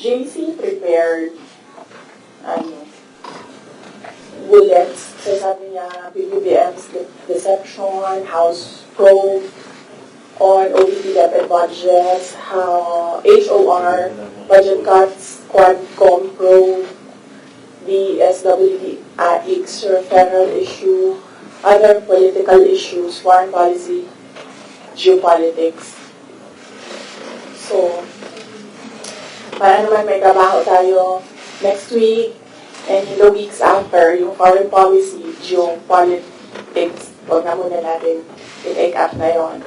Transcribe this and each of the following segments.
JC prepared bullets. So sabi niya, PBBM's deception, House probe on OBP debit budgets, how HOR, budget cuts, Quadcom probe, the SWD-AX federal issue, other political issues, foreign policy, geopolitics. So, para naman may trabaho tayo next week and in the weeks after, yung foreign policy, geopolitics, huwag na muna natin i-take up na yun.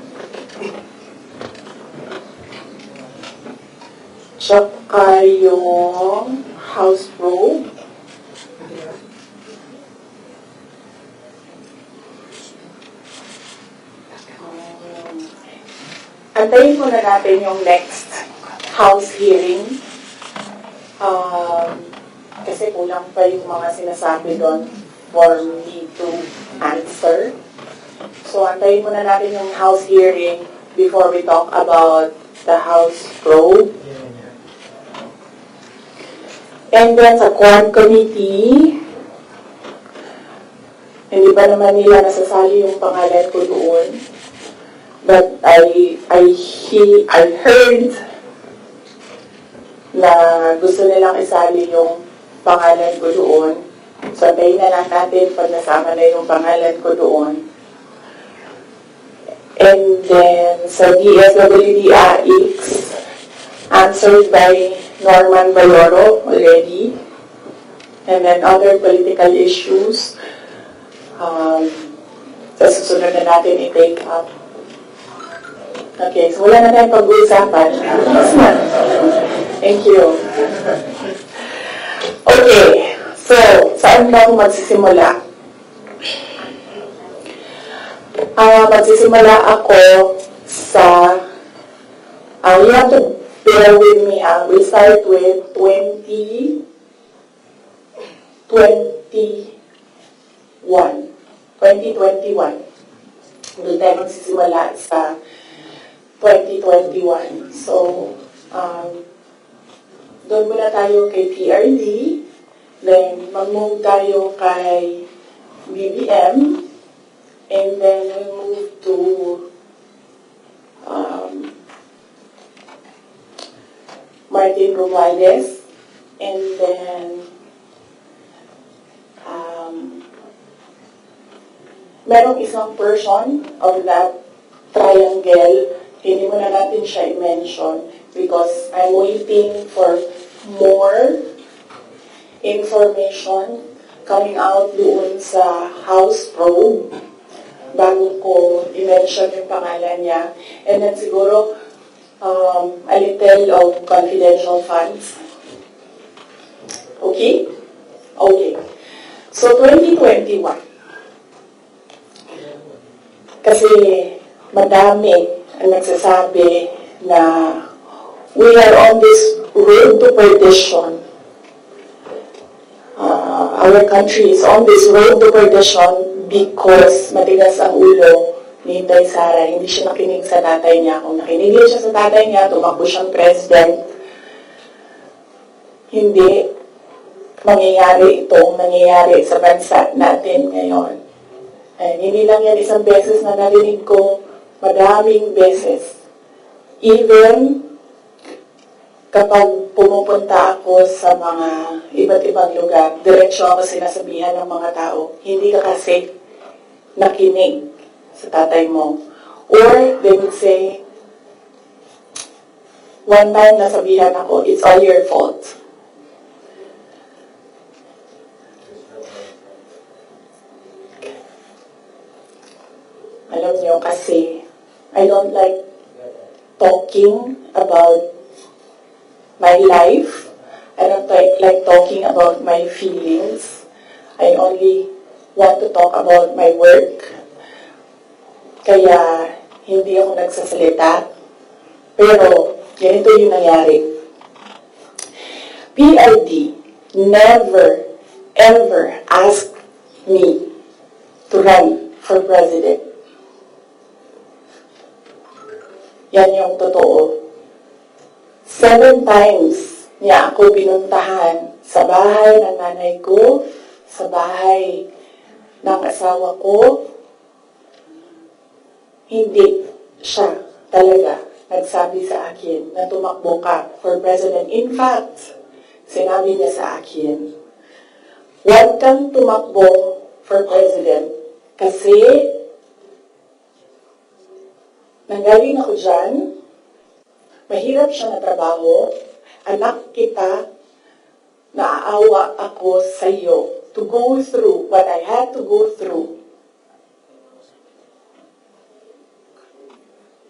Tsaka yung House probe. Antayin muna natin yung next House hearing. Kasi kulang pa yung mga sinasabi doon for me to answer. So, antayin muna natin yung House hearing before we talk about the House probe. And then sa Quad Committee, hindi pa naman nila nasasali yung pangalan ko doon. But I heard na gusto nilang isali yung pangalan ko doon. So, antayin na lang natin pag nasama na yung pangalan ko doon. And then, sa DSWD-AX, answered by Norman Valoro already. And then, other political issues, sa susunod na natin i-take up. Okay, so wala na tayong pag-uusapan. Thank you. Okay, so, saan ba ako magsisimula? Magsisimula ako sa, you have to bear with me, we start with 2021. Doon tayo magsisimula sa 2021. So, doon muna tayo kay PRD, then mag-move tayo kay BBM, and then we'll move to Martin Romualdez, and then merong isang person of that triangle. Hindi mo na natin siya i-mention because I'm waiting for more information coming out doon sa House probe bago ko i-mention yung pangalan niya. And then siguro a little of confidential funds. Okay? Okay. So 2021. Kasi madami ang nagsasabi na we are on this road to perdition. Our country is on this road to perdition because matigas ang ulo ni Inday Sara. Hindi siya nakinig sa tatay niya. Kung nakinig siya sa tatay niya, tumakbo siyang president. Hindi mangyayari itong nangyayari sa bansa natin ngayon. And hindi lang yan isang beses na narinig ko, madaming beses. Even kapag pumupunta ako sa mga iba't ibang lugar, diretso ako sinasabihan ng mga tao, hindi ka kasi nakinig sa tatay mo. Or they would say, one time nasabihan ako, it's all your fault. Alam niyo kasi, I don't like talking about my life. I don't like talking about my feelings. I only want to talk about my work. Kaya, hindi ako nagsasalita. Pero, ganito yung nangyari. PRD never, ever asked me to run for president. Yan yung totoo. 7 times niya ako pinuntahan sa bahay ng nanay ko, sa bahay ng asawa ko. Hindi siya talaga nagsabi sa akin na tumakbo ka for president. In fact, sinabi niya sa akin, huwag kang tumakbo for president kasi nanggaling ako dyan, mahirap siya na trabaho, anak kita, naaawa ako sa iyo to go through what I had to go through.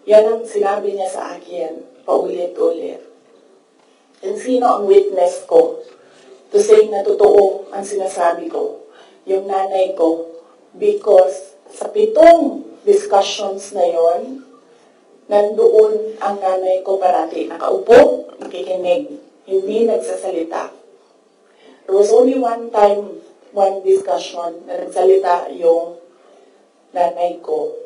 Yan ang sinabi niya sa akin, paulit-ulit. And sino ang witness ko to say na totoo ang sinasabi ko? Yung nanay ko. Because sa 7 discussions na yon, nandoon ang nanay ko parati. Nakaupo, nakikinig, hindi nagsasalita. There was only one time, one discussion na nagsalita yung nanay ko.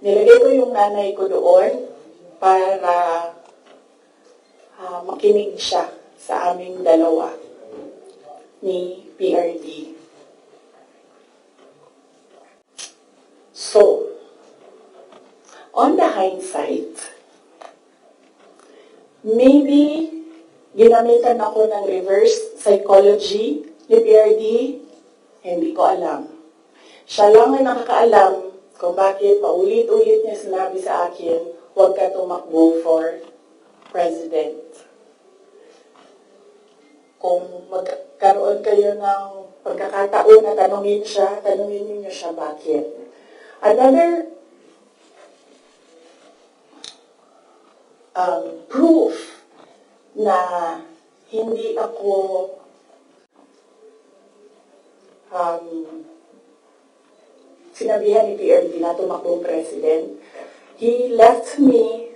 Nilagay ko yung nanay ko doon para makinig siya sa aming dalawa ni PRD. So, on the hindsight, maybe ginamitan ako ng reverse psychology ni PRD, hindi ko alam. Siya lang ang nakakaalam kung bakit paulit-ulit niya sinabi sa akin, huwag ka tumakbo for president. Kung magkaroon kayo ng pagkakataon na tanungin niyo siya bakit. Another proof na hindi ako sinabihan ni PRD na tumakbong president, he left me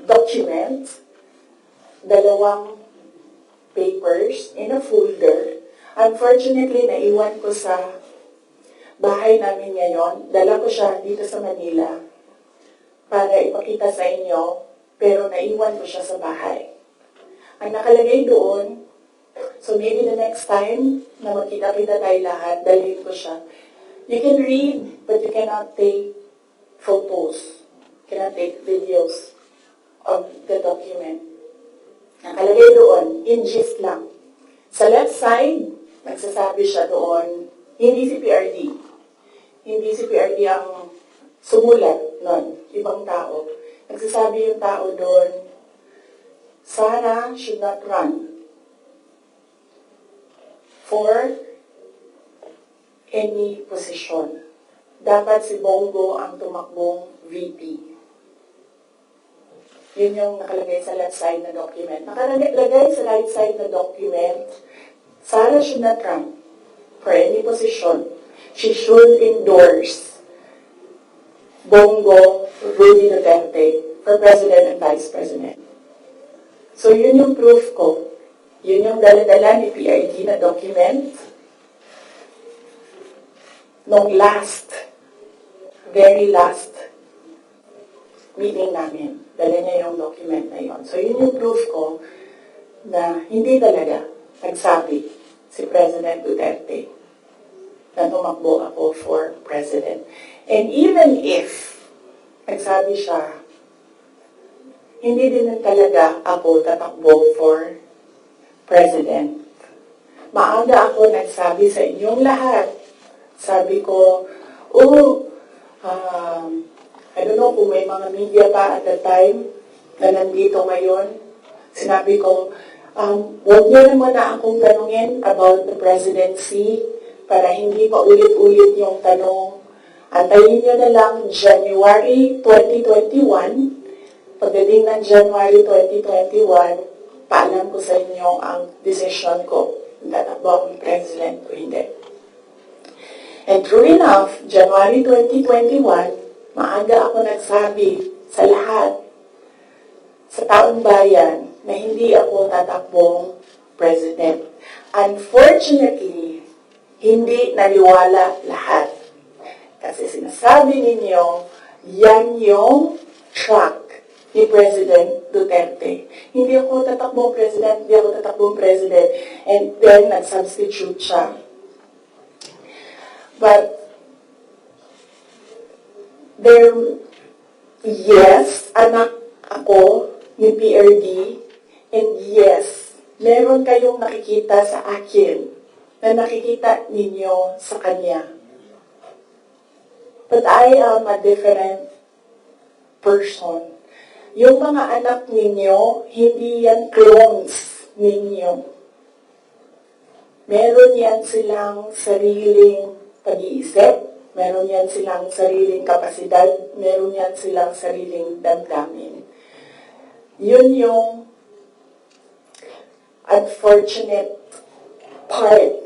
document, 2 papers in a folder. Unfortunately, naiwan ko sa bahay namin ngayon. Dala ko siya dito sa Manila para ipakita sa inyo, pero naiwan ko siya sa bahay. Ang nakalagay doon, so maybe the next time na magkita-kita tayo lahat, dalhin ko siya. You can read, but you cannot take photos. You cannot take videos of the document. Nakalagay doon, in gist lang. Sa left side, nagsasabi siya doon, hindi si PRD. Hindi si PRD ang sumulat nun, ibang tao. Nagsasabi yung tao doon, Sara should not run for any position. Dapat si Bongo ang tumakbong VP. Yun yung nakalagay sa left side na document. Nakalagay sa right side na document, Sara should not run for any position. She should endorse Bongo Rudy Duterte for President and Vice President. So yun yung proof ko. Yun yung dala-dala ni PRD na document nung very last meeting namin. Dala niya yung document na yun. So yun yung proof ko na hindi talaga nagsabi si President Duterte na tumakbo ako for president. And even if nagsabi siya, hindi din talaga ako tatakbo for president. Maaga ako nagsabi sa inyong lahat. Sabi ko, I don't know kung may mga media pa at the time na nandito ngayon. Sinabi ko, huwag niyo naman na akong tanungin about the presidency para hindi pa ulit-ulit yung tanong. Antayin niyo na lang January 2021. Pagdating ng January 2021, paalam ko sa inyo ang decision ko. Tatakbo akong president o hindi. And true enough, January 2021, maaga ako nagsabi sa lahat, sa taong bayan, na hindi ako tatakbong president. Unfortunately, hindi naniwala lahat. Kasi sinasabi ninyo, yan yung track ni President Duterte. Hindi ako tatakbong president, hindi ako tatakbong president. And then, nag-substitute siya. But, yes, anak ako ni PRD, and yes, meron kayong nakikita sa akin na nakikita ninyo sa kanya. But I am a different person. Yung mga anak ninyo, hindi yan clones ninyo. Meron yan silang sariling pag-iisip, meron yan silang sariling kapasidad, meron yan silang sariling damdamin. Yun yung unfortunate part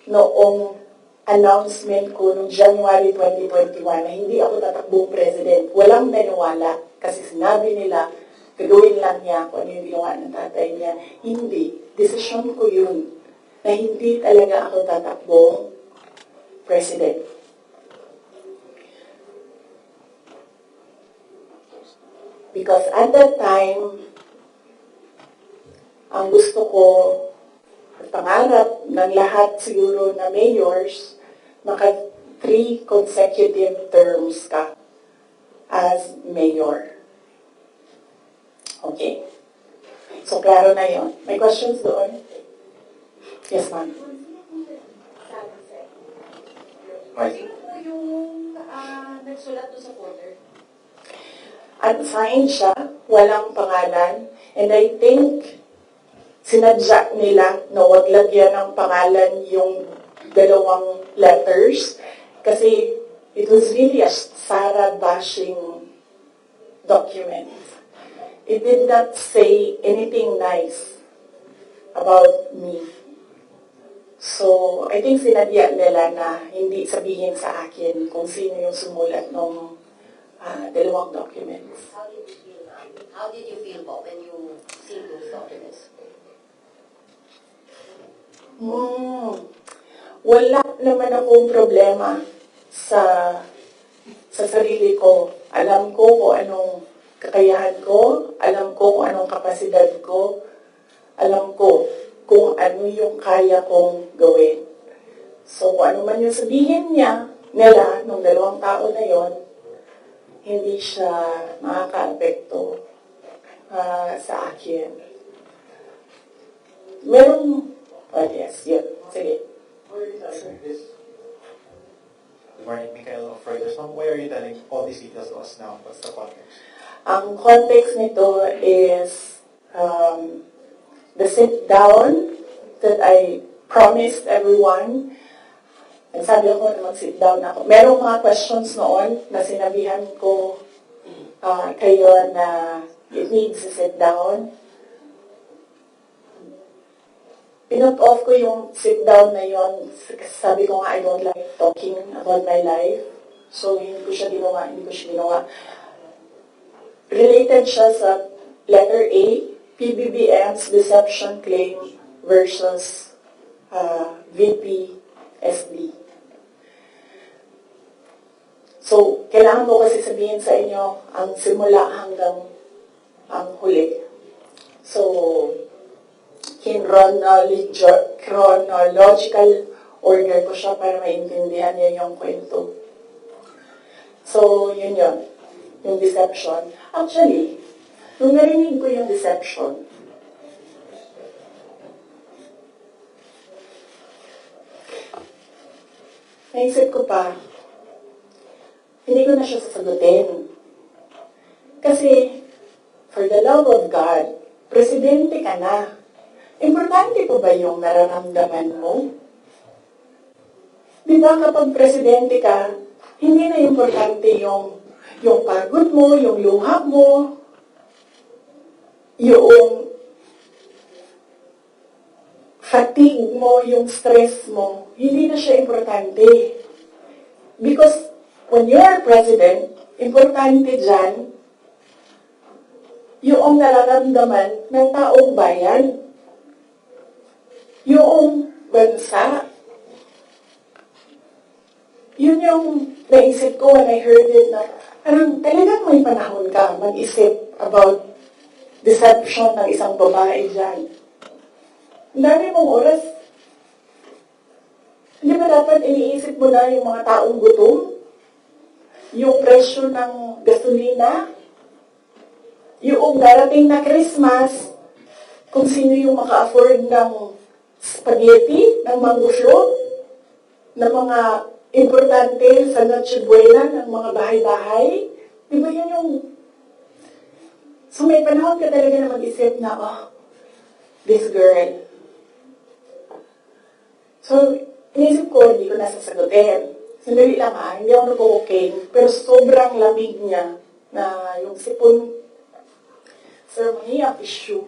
noong announcement ko noong January 2021 na hindi ako tatakbong president. Walang naniwala kasi sinabi nila, gagawin lang niya kung ano yung ginawa ng tatay niya. Hindi. Desisyon ko yun na hindi talaga ako tatakbong president. Because at that time, ang gusto ko, at pangarap ng lahat siguro na mayors, maka 3 consecutive terms ka as mayor. Okay. So, klaro na yun. May questions doon? Yes, ma'am. Sino po yung nagsulat doon sa folder? Unsigned siya, walang pangalan, and I think sinadya nila na wag lagyan ng pangalan yung dalawang letters kasi it was really a Sara bashing document. It did not say anything nice about me. So, I think sinadya nila na hindi sabihin sa akin kung sino yung sumulat ng dalawang documents. How did you feel po when you see those documents? Wala naman akong problema sa sarili ko. Alam ko kung anong kakayahan ko, alam ko kung anong kapasidad ko, alam ko kung ano yung kaya kong gawin. So, kung ano man yung sabihin nila, nung 2 tao na yon, hindi siya makaka-apekto sa akin. Meron, yes, yun. Sige. Good morning, Michael of Reuters. Why are you telling all these details to us now? What's the context? Ang context nito is the sit-down that I promised everyone. And sabi ako na mag-sit down ako. Merong mga questions noon na sinabihan ko kayo na it needs to sit down. Pinut off ko yung sit down na yon. Sabi ko nga, I don't like talking about my life. So, hindi ko siya ginawa. Related siya sa letter A, PBBM's deception claim versus VP SD. So, kailangan ko kasi sabihin sa inyo ang simula hanggang ang huli. So, chronological order ko siya para maintindihan niyo yung kwento. So, yun. Yung deception. Actually, nung narinig ko yung deception, naisip ko pa, hindi ko na siya sasagutin. Kasi, for the love of God, presidente ka na. Importante po ba yung nararamdaman mo? Di ba kapag presidente ka, hindi na importante yung pagod mo, yung luha mo, yung fatigue mo, yung stress mo. Hindi na siya importante. Because when you are president, importante dyan yung nararamdaman ng taong bayan, yung bansa. yun yung naisip ko when I heard it na parang talagang may panahon ka mag-isip about deception ng isang babae dyan. Ang dami mong oras. Hindi ba dapat iniisip mo na yung mga taong gutom? Yung presyo ng gasolina? Yung darating na Christmas, kung sino yung maka-afford ng spaghetti, ng mango float, ng mga importante sa Noche Buena, ng mga bahay-bahay. Di ba yun yung... So may panahon ka talaga na mag-isip na, oh, this girl. So, inisip ko, hindi ko nasasagutin. Sandali lang hindi ako nag-okay. Pero sobrang lamig niya na yung sipon, sir, ang issue.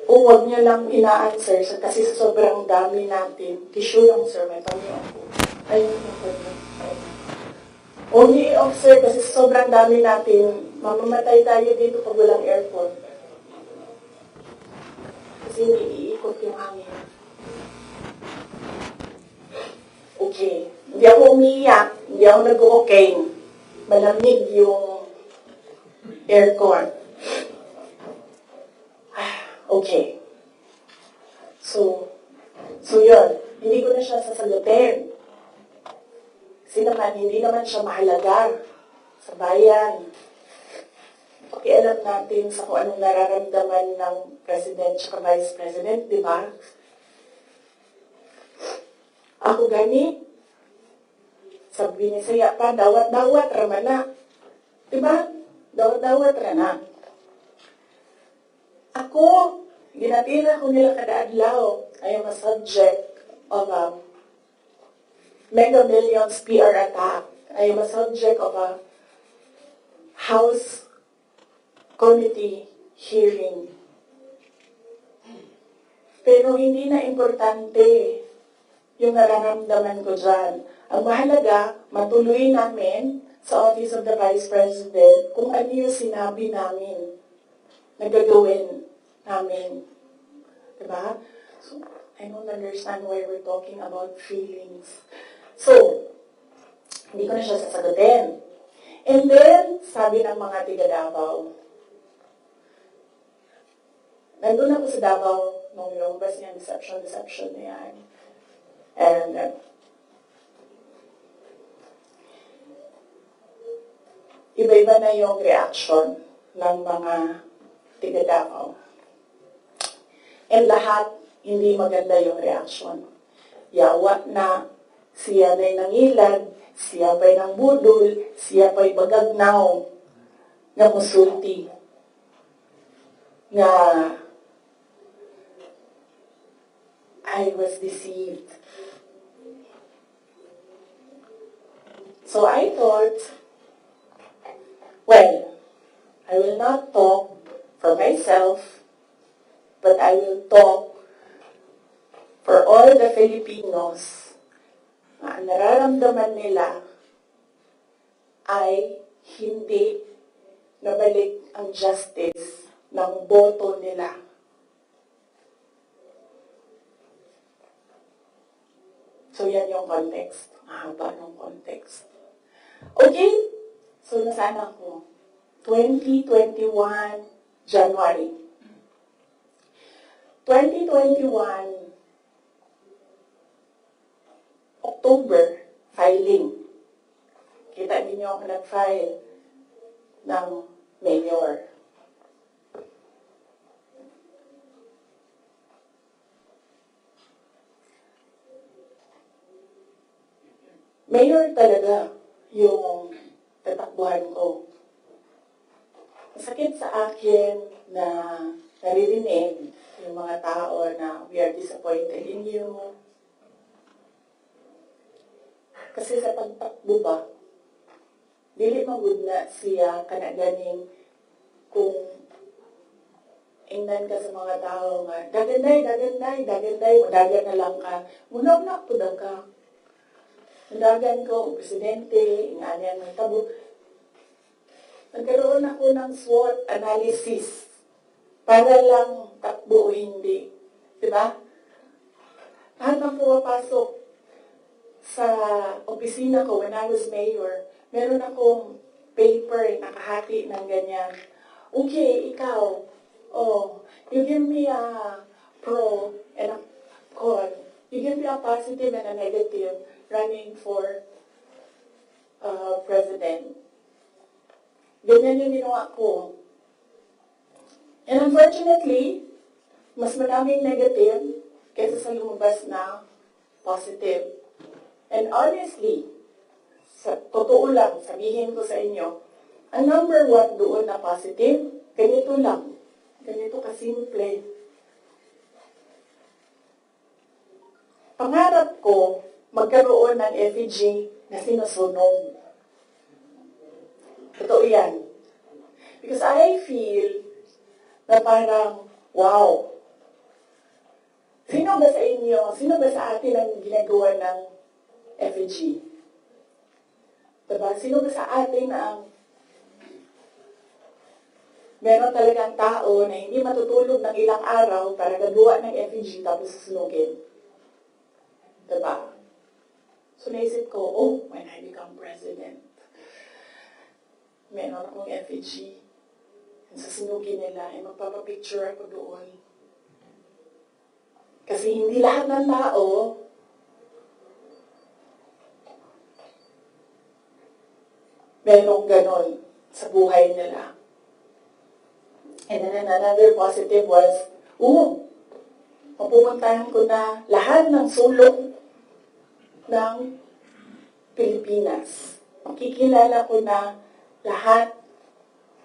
O huwag niya lang ina-answer kasi sobrang dami natin. Tissue lang, sir, may pamilya ako. Ayun yung pamilya. Only off, sir, kasi sobrang dami natin. Mamamatay tayo dito pag walang aircon. Kasi hindi iikot yung hangin. Okay. Hindi ako umiyak. Hindi ako nag-okay. Malamig yung aircon. Okay. So yun. Hindi ko na siya sasagutin. Kasi naman, hindi naman siya mahalaga sa bayan. Pakialam natin sa kung anong nararamdaman ng President at Vice President, di ba? Ako gani, sabi ni Saya pa, dawat-dawat ramana. Di ba? Dawat-dawat rana. Ako, ginatira ko nila kada adlaw. I am a subject of a Mega Millions PR attack. I am a subject of a House Committee hearing. Pero hindi na importante yung nararamdaman ko dyan. Ang mahalaga, matuloy namin sa Office of the Vice President kung ano yung sinabi namin na gagawin namin. Diba? So, I don't understand why we're talking about feelings. So, hindi ko na siya sasagutin. And then, sabi ng mga tiga Davao, nandun ako sa Davao nung lumabas niya, deception na yan. And, iba-iba na yung reaction ng mga tiga Davao. And lahat, hindi maganda yung reaction. Yawa na, siya na'y nangilad, siya pa'y nang budol, siya pa'y bagagnaw, na musulti, na I was deceived. So I thought, well, I will not talk for myself, but I will talk for all the Filipinos na ang nararamdaman nila ay hindi nabalik ang justice ng boto nila. So yan yung context. Mahaba ng context. Okay? So nasaan ako? 2021 January. 2021 October, filing. Kita ninyo ako nag-file ng mayor. Mayor talaga yung tatakbuhan ko. Masakit sa akin na naririnig yung mga tao na we are disappointed in you. Kasi sa pagtakbo ba, dili magud na siya kanaganing kung ingnan ka sa mga tao nga, daganday, madagan na lang ka. Munaw na po daw ka. Madagan ko, o presidente, inganyan ng tabo. Nagkaroon ako ng SWOT analysis para lang takbo o hindi. Diba? Lahat ng pumapasok sa opisina ko when I was mayor, meron akong paper nakahati ng ganyan. Okay, ikaw, you give me a pro and a con. You give me a positive and a negative running for president. Ganyan yung ginawa ko. And unfortunately, mas maraming negative kaysa sa lumabas na positive. And honestly, sa totoo lang, sabihin ko sa inyo, ang number one doon na positive, ganito lang. Ganito kasimple. Pangarap ko, magkaroon ng effigy na sinusunog. Totoo yan. Because I feel na parang, wow, sino ba sa inyo, sino ba sa atin ang ginagawa ng effigy? Diba? Sino ba sa atin ang meron talagang tao na hindi matutulog ng ilang araw para gagawa ng effigy tapos susunugin? Diba? So naisip ko, when I become president, meron akong effigy. Susunugin nila, magpapapicture ako doon. Kasi hindi lahat ng tao merong ganon sa buhay nila. And then another positive was, mapupuntahan ko na lahat ng sulok ng Pilipinas. Makikilala ko na lahat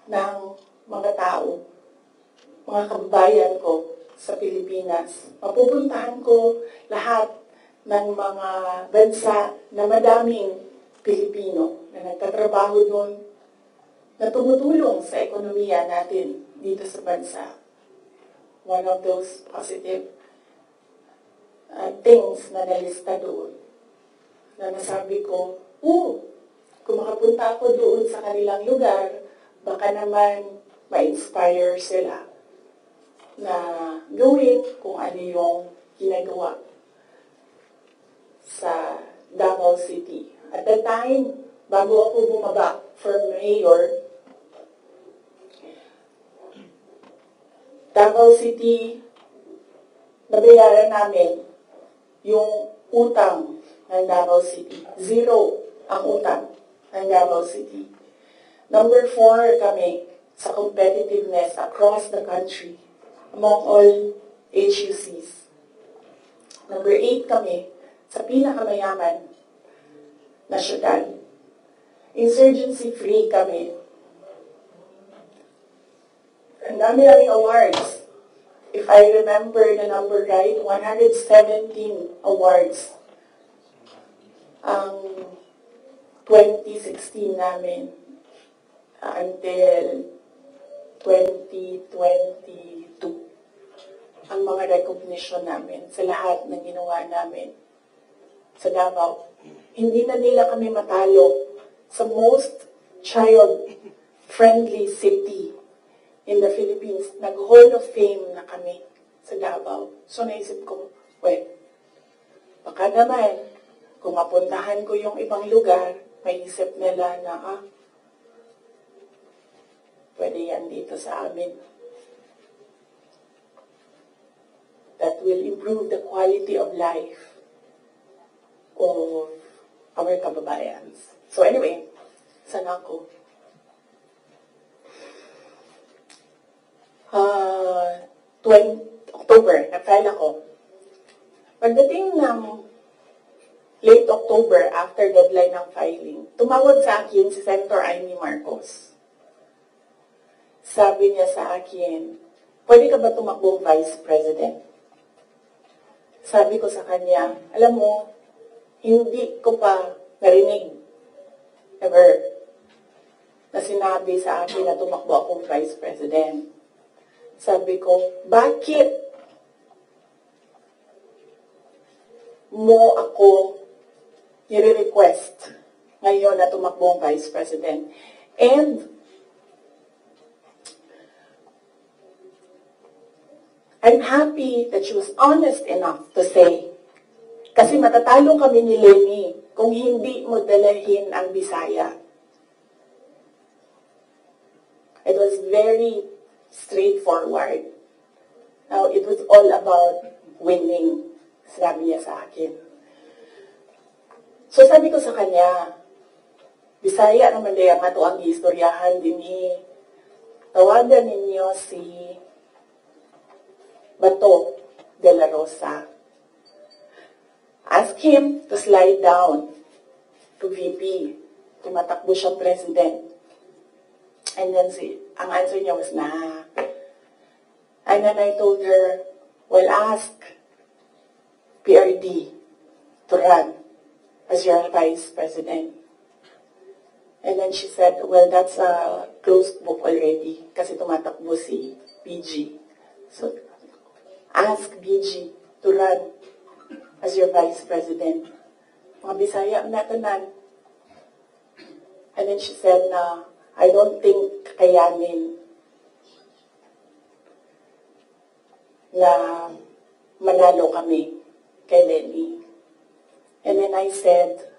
ng mga tao, mga kababayan ko sa Pilipinas. Mapupuntahan ko lahat ng mga bansa na madaming Pilipino na nagtatrabaho doon, na tumutulong sa ekonomiya natin dito sa bansa. One of those positive things na nalista doon, na nasabi ko, kung makapunta ako doon sa kanilang lugar, baka naman ma-inspire sila na gawin kung ano yung ginagawa sa Davao City. At that time, bago ako bumaba for mayor, Davao City, nabayaran namin yung utang ng Davao City. 0 ang utang ng Davao City. Number 4 kami sa competitiveness across the country among all HUCs. Number 8 kami sa pinakamayaman na syudad. Insurgency-free kami. Ang dami-daming awards. If I remember the number right, 117 awards ang 2016 namin until 2022. Ang mga recognition namin sa lahat ng ginawa namin sa Davao. Hindi na nila kami matalo sa most child-friendly city in the Philippines. Nag-Hall of Fame na kami sa Davao. So naisip ko, baka naman, kung mapuntahan ko yung ibang lugar, may isip nila na, pwede yan dito sa amin. That will improve the quality of life of our kababayans. So anyway, saan ako? October, nag-file ako. Pagdating ng late October, after deadline ng filing, tumawag sa akin si Senator Amy Marcos. Sabi niya sa akin, pwede ka ba tumakbong Vice President? Sabi ko sa kanya, alam mo, hindi ko pa narinig ever na sinabi sa akin na tumakbo akong Vice President. Sabi ko, bakit mo ako nire-request ngayon na tumakbo ang Vice President? And I'm happy that she was honest enough to say, kasi matatalo kami ni Lenny kung hindi mo dalahin ang Bisaya. It was very straightforward. Now, it was all about winning, sabi niya sa akin. So sabi ko sa kanya, Bisaya naman daya nga to ang istoryahan din tawagan ninyo si Bato de la Rosa. Ask him to slide down to VP. Tumatakbo siyang president. And then ang answer niya was, nah. And then I told her, well, ask PRD to run as your vice president. And then she said, well, that's a closed book already kasi tumatakbo si BG. So, ask BG to run as your vice president. Mga Bisaya na tanan. And then she said na, I don't think kayanin na manalo kami kay Lenny. And then I said,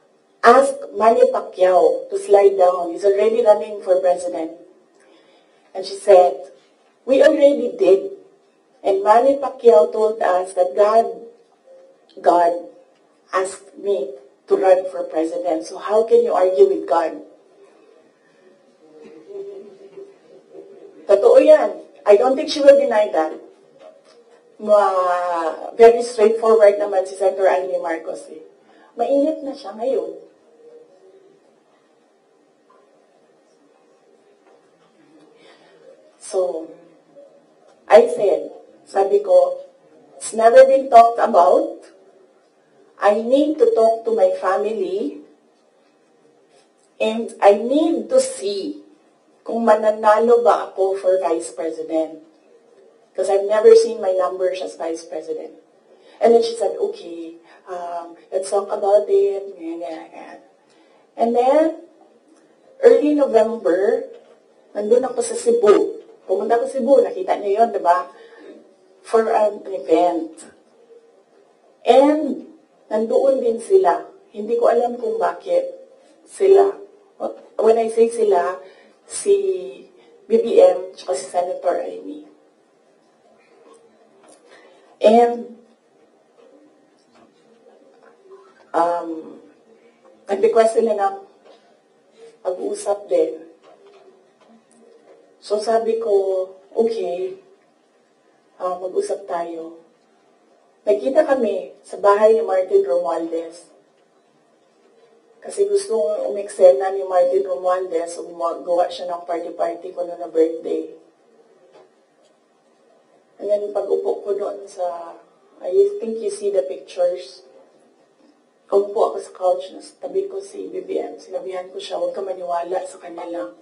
ask Manny Pacquiao to slide down. He's already running for president. And she said, we already did. And Manny Pacquiao told us that God asked me to run for president. So how can you argue with God? Totoo yan. I don't think she will deny that. Very straightforward naman si Senator Amy Marcos. Mainit na siya ngayon. So, I said, sabi ko, it's never been talked about. I need to talk to my family and I need to see kung mananalo ba ako for vice president. Because I've never seen my numbers as vice president. And then she said, okay, let's talk about it. And then, early November, nandun ako sa Cebu. Pumunta ako sa Cebu, nakita niyo yun, diba? For an event. And, nandoon din sila. Hindi ko alam kung bakit sila. When I say sila, si BBM, tsaka si Senator Amy. And, nag-request sila ng pag-uusap din. So sabi ko, okay, mag-usap tayo. Nagkita kami sa bahay ni Martin Romualdez. Kasi gusto umeksena ni Martin Romualdez, so gumagawa siya ng party-party ko na birthday. And then pag-upo ko doon sa, I think you see the pictures. Upo ako sa couch, tabi ko si BBM. Sinabihan ko siya, huwag ka maniwala sa kanila.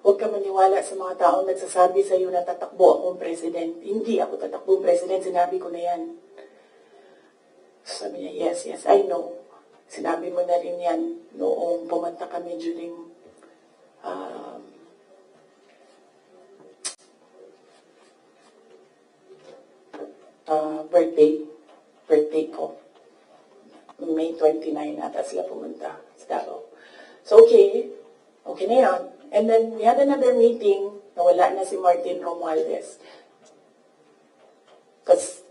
Huwag ka maniwala sa mga taong nagsasabi sa iyo na tatakbo akong president. Hindi ako tatakbo president, sinabi ko na yan. Sabi niya, yes, I know. Sinabi mo na rin yan noong pumunta kami during birthday ko. May 29 ata sila pumunta sa Davao. So, okay na yan. And then, we had another meeting na wala na si Martin Romualdez. Because,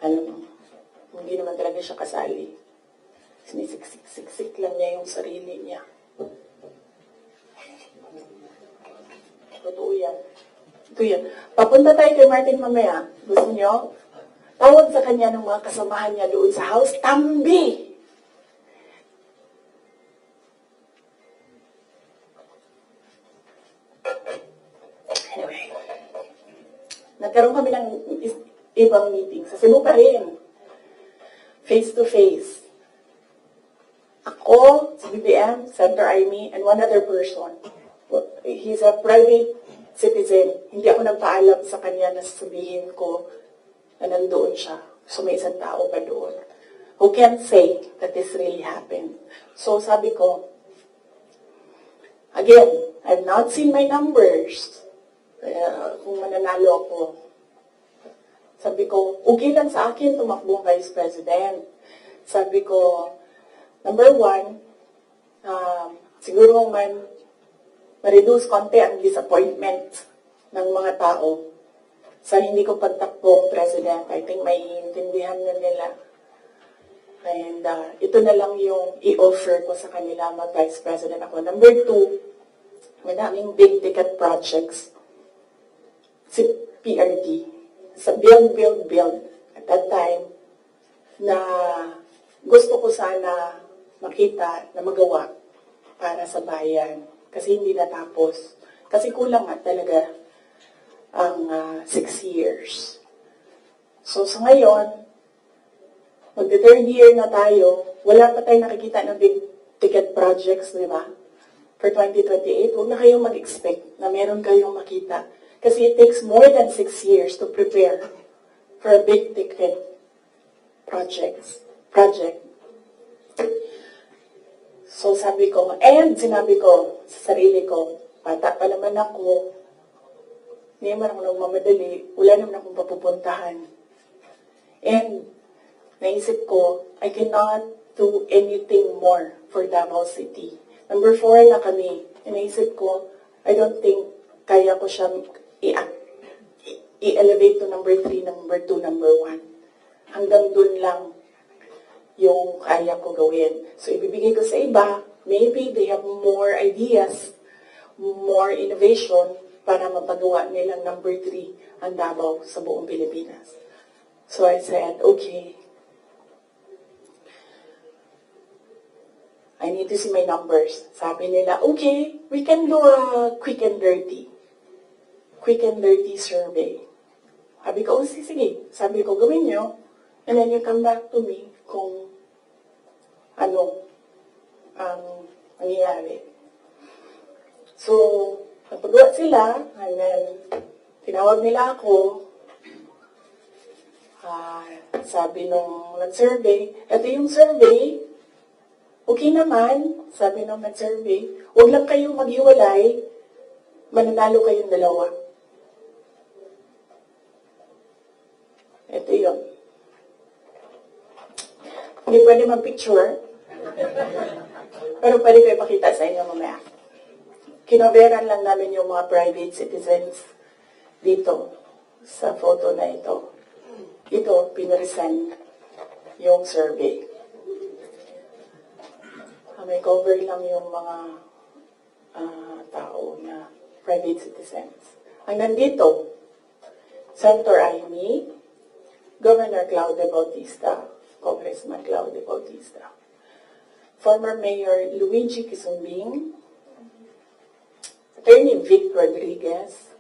hindi naman talaga siya kasali. Sinisiksik lang niya yung sarili niya. Totoo yan. Ito yan. Papunta tayo kay Martin mamaya. Gusto niyo? Tawag sa kanya ng mga kasamahan niya doon sa house, Tambi! Anyway, nagkaroon kami ng ibang meeting. Sa Cebu pa rin. Face to face. Ako, si BBM, Senator Amy, and one other person. He's a private citizen. Hindi ako nagpaalam sa kanya na sabihin ko na nandoon siya. So may isang tao pa doon who can say that this really happened. So sabi ko, again, I've not seen my numbers. Kung mananalo ako. Sabi ko, okay lang sa akin tumakbong Vice President. Sabi ko, number one, siguro ma-reduce konti ang disappointment ng mga tao sa hindi ko pagtakbong President. I think maiintindihan na nila. And ito na lang yung i-offer ko sa kanila, mag-Vice President ako. Number two, madaming big ticket projects. Si PRD, sa build. At that time, na gusto ko sana makita na magawa para sa bayan. Kasi hindi natapos. Kasi kulang nga talaga ang 6 years. So sa ngayon, magte-third year na tayo, wala pa tayong nakikita ng big ticket projects, di ba? For 2028, huwag na kayong mag-expect na meron kayong makita. Kasi it takes more than 6 years to prepare for a big ticket project. So sabi ko, and sinabi ko sa sarili ko, bata pa naman ako, hindi naman ako nagmamadali, wala naman akong papupuntahan. And naisip ko, I cannot do anything more for Davao City. Number 4 na kami. And naisip ko, I don't think kaya ko siya i-elevate to number 3, number 2, number 1. Hanggang dun lang yung kaya ko gawin. So, ibibigay ko sa iba, maybe they have more ideas, more innovation para mapagawa nilang number 3 ang Davao sa buong Pilipinas. So, I said, okay, I need to see my numbers. Sabi nila, okay, we can do a quick and dirty survey. Sabi ko, oh, sige. Sabi ko, gawin nyo. And then you come back to me kung ano ang nangyayari. So, napagawa sila, and then tinawag nila ako. Sabi nung nag-survey, ito yung survey, okay naman, sabi nung nag-survey, huwag lang kayong maghiwalay, mananalo kayong dalawa. Ito yun. Hindi pwede mag-picture, pero pwede ko ipakita sa inyo mamaya. Kinoveran lang namin yung mga private citizens dito sa photo na ito. Ito, pinresent yung survey. May cover lang yung mga tao na private citizens. Ang nandito, Senator Amy, Governor Claude Bautista, Congressman Claude Bautista, former Mayor Luigi Quisumbing, Attorney Vic Rodriguez,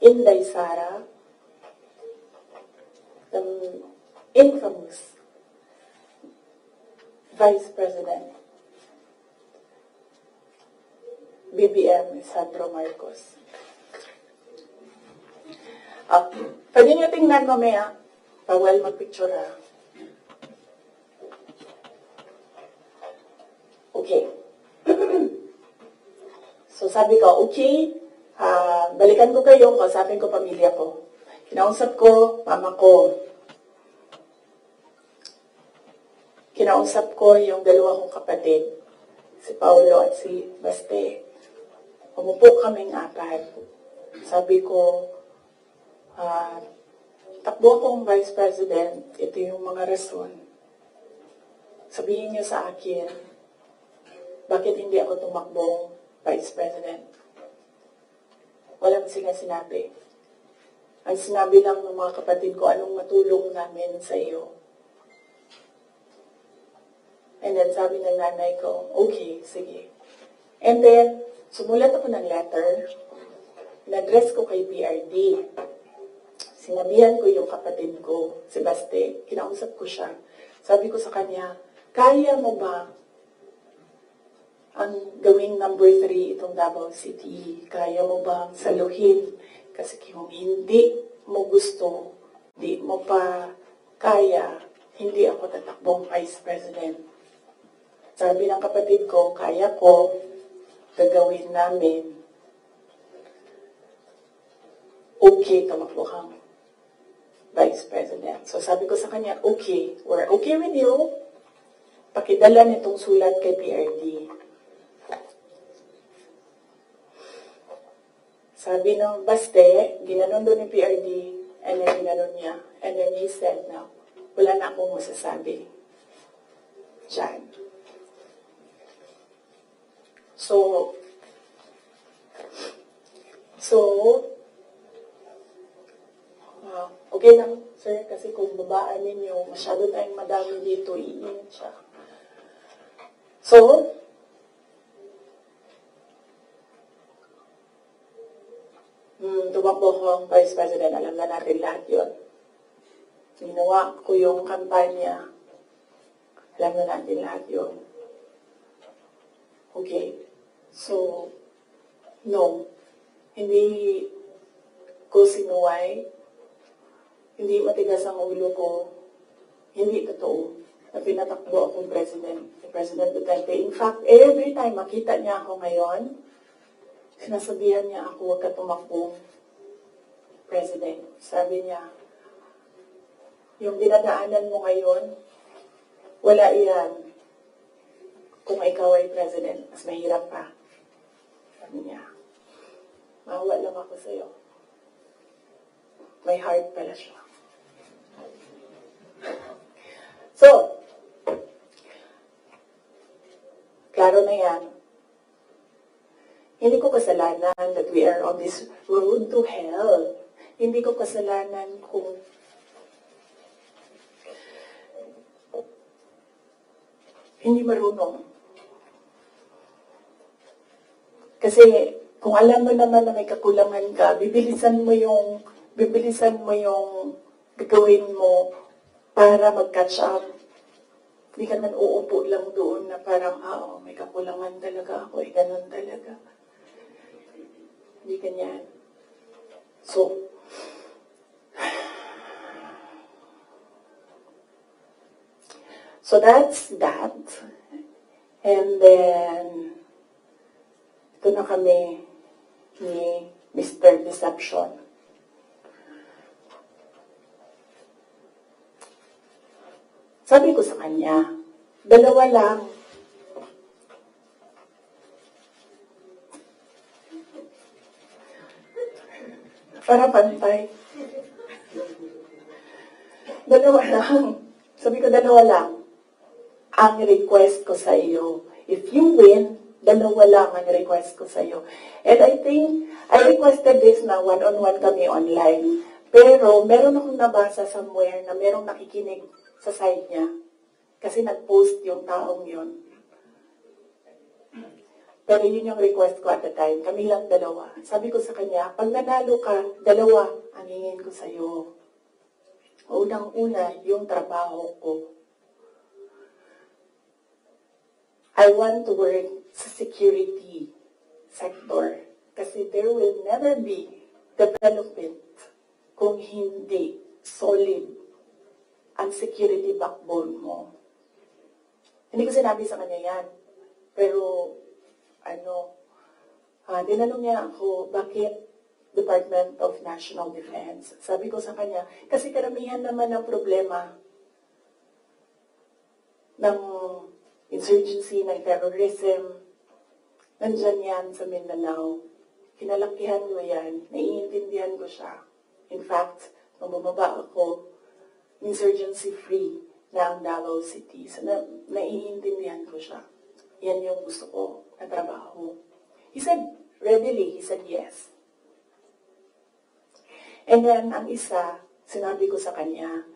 Inday Sara, the infamous Vice President BBM Sandro Marcos. Pwede niyo tingnan mamaya. Bawal mag-picture ha. Okay. So sabi ko, okay, balikan ko kayo, kausapin ko pamilya ko. Kinausap ko, mama ko. Kinausap ko yung dalawa kong kapatid, si Paolo at si Baste. Umupo kaming apat. Sabi ko, takbo akong Vice President, ito yung mga rason. Sabihin niyo sa akin, bakit hindi ako tumakbong Vice President? Walang sila sinabi. Ang sinabi lang ng mga kapatid ko, anong matulong namin sa iyo. And then sabi ng nanay ko, okay, sige. And then, sumulat ako ng letter, in-address ko kay PRD. Sinabihan ko yung kapatid ko, si Baste, kinausap ko siya. Sabi ko sa kanya, kaya mo ba ang gawing number 3 itong Davao City? Kaya mo ba saluhin? Kasi kung hindi mo gusto, hindi mo pa kaya, hindi ako tatakbong Vice President. Sabi ng kapatid ko, kaya ko, gagawin namin. Okay, tumakbo kang Vice President. So sabi ko sa kanya, okay, we're okay with you. Pakidala nitong sulat kay PRD. Sabi ng Baste, ginanon doon ni PRD, and then ginanon niya. And then he said, no, wala na akong masasabi. Diyan. So, okay lang, sir, kasi kung babaan ninyo, masyado tayong madami dito, iinit siya. So, tumakbo ko ang Vice President, alam na natin lahat yun. Ginawa ko yung kampanya, alam na natin lahat yun. Okay, so, no, hindi ko sinuway, hindi matigas ang ulo ko, hindi totoo na pinatakbo akong President, si President Duterte. In fact, every time makita niya ako ngayon, sinasabihan niya ako, huwag ka tumakbong President. Sabi niya, yung dinadaanan mo ngayon, wala iyan. Kung ikaw ay President, mas mahirap pa. Sabi niya, mahawa lang ako sa'yo. May heart pala siya. So, klaro na yan. Hindi ko kasalanan that we are on this road to hell. Hindi ko kasalanan kung hindi marunong. Kasi kung alam mo naman na may kakulangan ka, bibilisan mo yung gagawin mo para mag-catch up. Hindi ka naman uupo lang doon na parang, may kakulangan talaga ako, ganun talaga. Hindi ganyan. So that's that. And then, ito na kami ni Mr. Deception. Sabi ko sa kanya, dalawa lang. Para pantay. Dalawa lang. Sabi ko, dalawa lang. Ang request ko sa iyo. If you win, dalawa lang ang request ko sa iyo. And I think, I requested this na one-on-one kami online. Pero, meron akong nabasa somewhere na merong nakikinig sa side niya. Kasi nag-post yung taong yun. Pero yun yung request ko at the time. Kami lang dalawa. Sabi ko sa kanya, pag nanalo ka, dalawa ang hingin ko sa'yo. Unang-una, yung trabaho ko. I want to work sa security sector. Kasi there will never be development kung hindi solid ang security backbone mo. Hindi ko sinabi sa kanya yan. Pero, tinanong niya ako, bakit Department of National Defense? Sabi ko sa kanya, kasi karamihan naman ng problema ng insurgency, ng terrorism, nandyan yan sa Mindanao. Kinalakihan ko yan, naiintindihan ko siya. In fact, nung bumaba ako, insurgency-free na ang Davao City. So, naiintindihan ko siya. Yan yung gusto ko na trabaho. He said, readily, he said yes. And then, ang isa, sinabi ko sa kanya,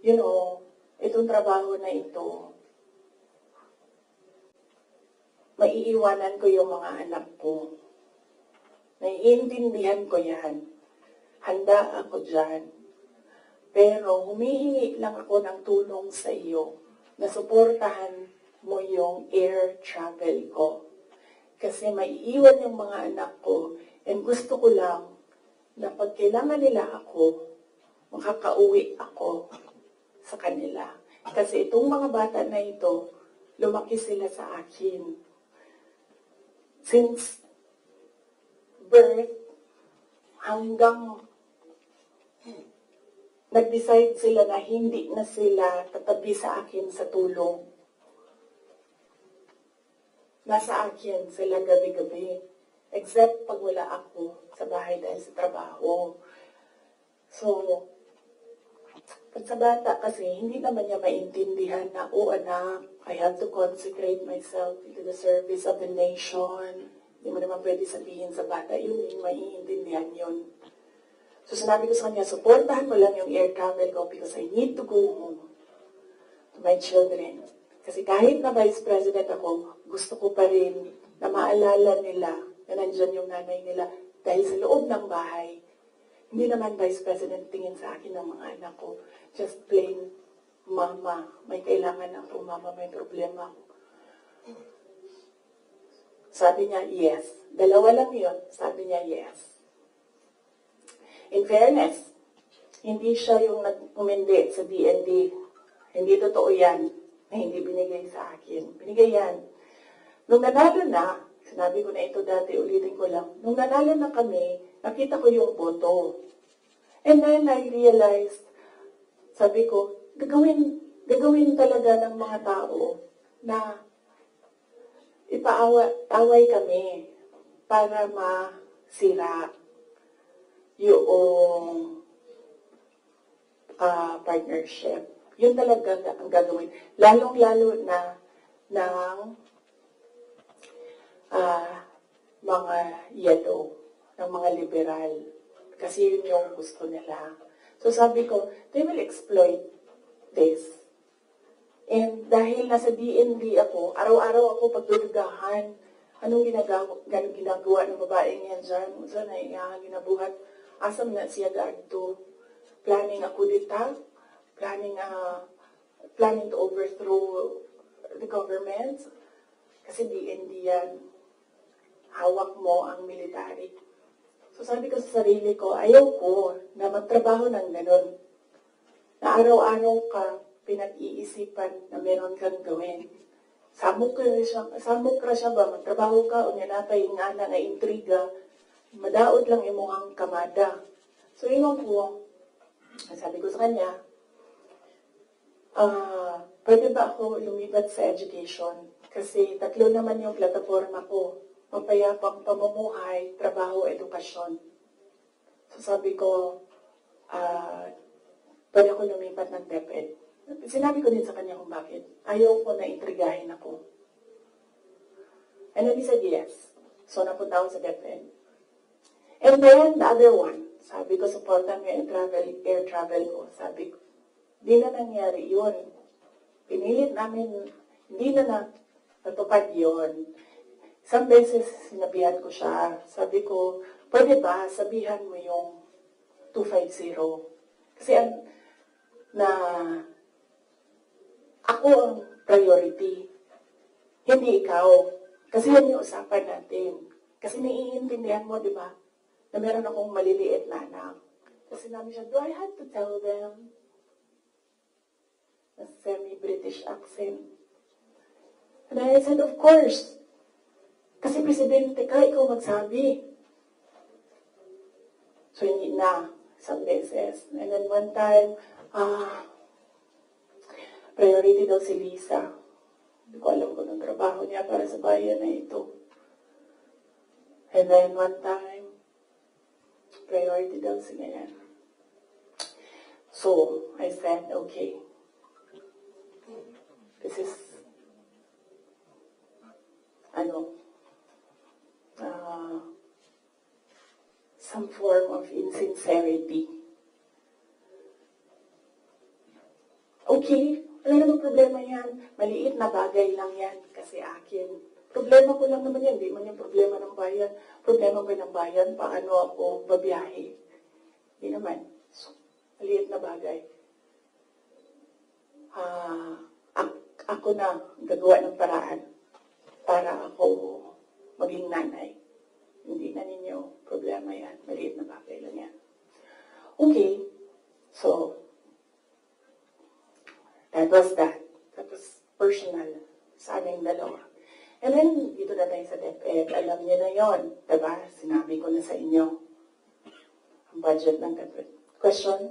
itong trabaho na ito, maiiwanan ko yung mga anak ko. Naiintindihan ko yan. Handa ako dyan. Pero humihingi lang ako ng tulong sa iyo na suportahan mo yung air travel ko. Kasi maiiwan yung mga anak ko and gusto ko lang na pag kailangan nila ako, makakauwi ako sa kanila. Kasi itong mga bata na ito, lumaki sila sa akin. Since birth hanggang nag-decide sila na hindi na sila tatabi sa akin sa tulong. Nasa akin sila gabi-gabi. Except pag wala ako sa bahay dahil sa trabaho. So, pag sa bata kasi, hindi naman niya maintindihan na, oh anak, I have to consecrate myself into the service of the nation. Hindi mo naman pwede sabihin sa bata, yun maiintindihan yun. So sinabi ko sa kanya, supportahan mo lang yung air travel ko because I need to go home to my children. Kasi kahit na Vice President ako, gusto ko pa rin na maalala nila na nandyan yung nanay nila dahil sa loob ng bahay. Hindi naman Vice President tingin sa akin ng mga anak ko. Just plain, mama, may kailangan ako, mama, may problema ako. Sabi niya, yes. Dalawa lang yun. Sabi niya, yes. In fairness, hindi siya yung nag-umindi sa DND. Hindi totoo yan na hindi binigay sa akin. Binigay yan. Nung nanalo na, sinabi ko na ito dati, ulitin ko lang. Nung nanalo na kami, nakita ko yung boto. And then I realized, sabi ko, gagawin talaga ng mga tao na ipaaway kami para masira yung partnership. Yun talaga ang gagawin. Lalong-lalo na ng mga yellow, ng mga liberal. Kasi yun yung gusto nila. So sabi ko, they will exploit this. And dahil nasa DND ako, araw-araw ako pagdududahan, anong ginagawa ng babaeng yan dyan? Saan na ginabuhat? Asam na siya gaadto? Planning ako dita? Planning to overthrow the government? Kasi DND yan. Hawak mo ang military. So sabi ko sa sarili ko, ayaw ko na magtrabaho ng ganun. Na araw-araw ka pinag-iisipan na meron kang gawin. Samok ka siya ba? Magtrabaho ka o ninatay nga na intriga. Madaot lang imuhang kamada. So yun ko, sabi ko sa kanya, pwede ba ako lumibat sa education? Kasi 3 naman yung plataforma ko. Mapayapang pamumuhay, trabaho, edukasyon. So sabi ko, pwede ako lumipat ng DepEd. Sinabi ko din sa kanya kung bakit. Ayaw ko na intrigahin ako. And then he said yes. So napunta ako sa DepEd. And then the other one, sabi ko, supportan mo yung air travel ko. Sabi ko, di na nangyari yun. Pinilit namin, hindi na natupad yun. Isang beses sinabihan ko siya. Sabi ko, pwede ba sabihan mo yung 250? Kasi ako ang priority. Hindi ikaw. Kasi yan yung usapan natin. Kasi naiintindihan mo, di ba? Na meron akong maliliit na anak. Kasi namin siya, do I have to tell them? A semi-British accent. And I said, of course. Kasi presidente ka, ikaw magsabi. So, hindi na. Isang beses. And then one time, priority daw si Lisa. Hindi ko alam kung anong trabaho niya para sa bayan na ito. And then one time, priority daw si ganyan. So, I said, okay. This is, some form of insincerity. Okay, wala namang problema yan. Maliit na bagay lang yan kasi akin. Problema ko lang naman yan, di man yung problema ng bayan. Problema ko ng bayan, paano ako babiyahe. Di naman. So, maliit na bagay. Ako na gagawa ng paraan para ako maging nanay. Hindi na ninyo problema yan. Maliit na bagay lang yan. Okay. So, that was that. That was personal sa aming dalawa. And then, dito na tayo sa DepEd. Alam niyo na yon, diba? Sinabi ko na sa inyo ang budget ng DepEd. Question?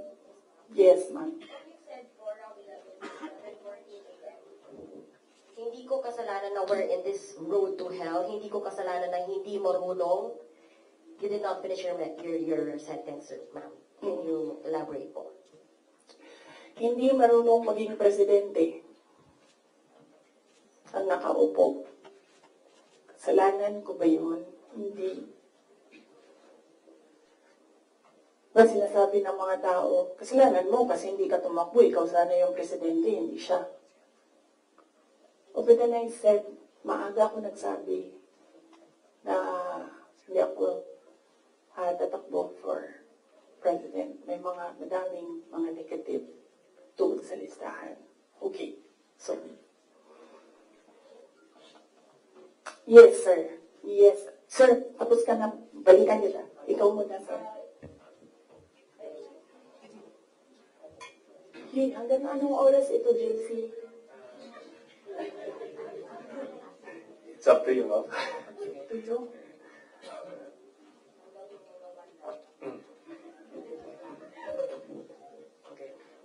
Yes, ma'am. You said for around 11 a.m. Hindi ko kasalanan na we're in this road to hell. Hindi ko kasalanan na hindi marunong. You did not finish your sentence, ma'am. Can you elaborate po? Hindi marunong maging presidente ang nakaupo. Kasalanan ko ba yun? Hindi. Ba sinasabi ng mga tao, kasalanan mo kasi hindi ka tumakbo, ikaw sana yung presidente, hindi siya. But then I said, maaga ako nagsabi na hindi ako tatakbo for president. May madaming mga negative doon sa listahan. Okay. So, yes, sir. Yes. Sir, tapos ka na. Balikan kita. Ikaw muna, sir. Hey, hanggang anong oras ito, JC? It's up to you, ma'am. To you?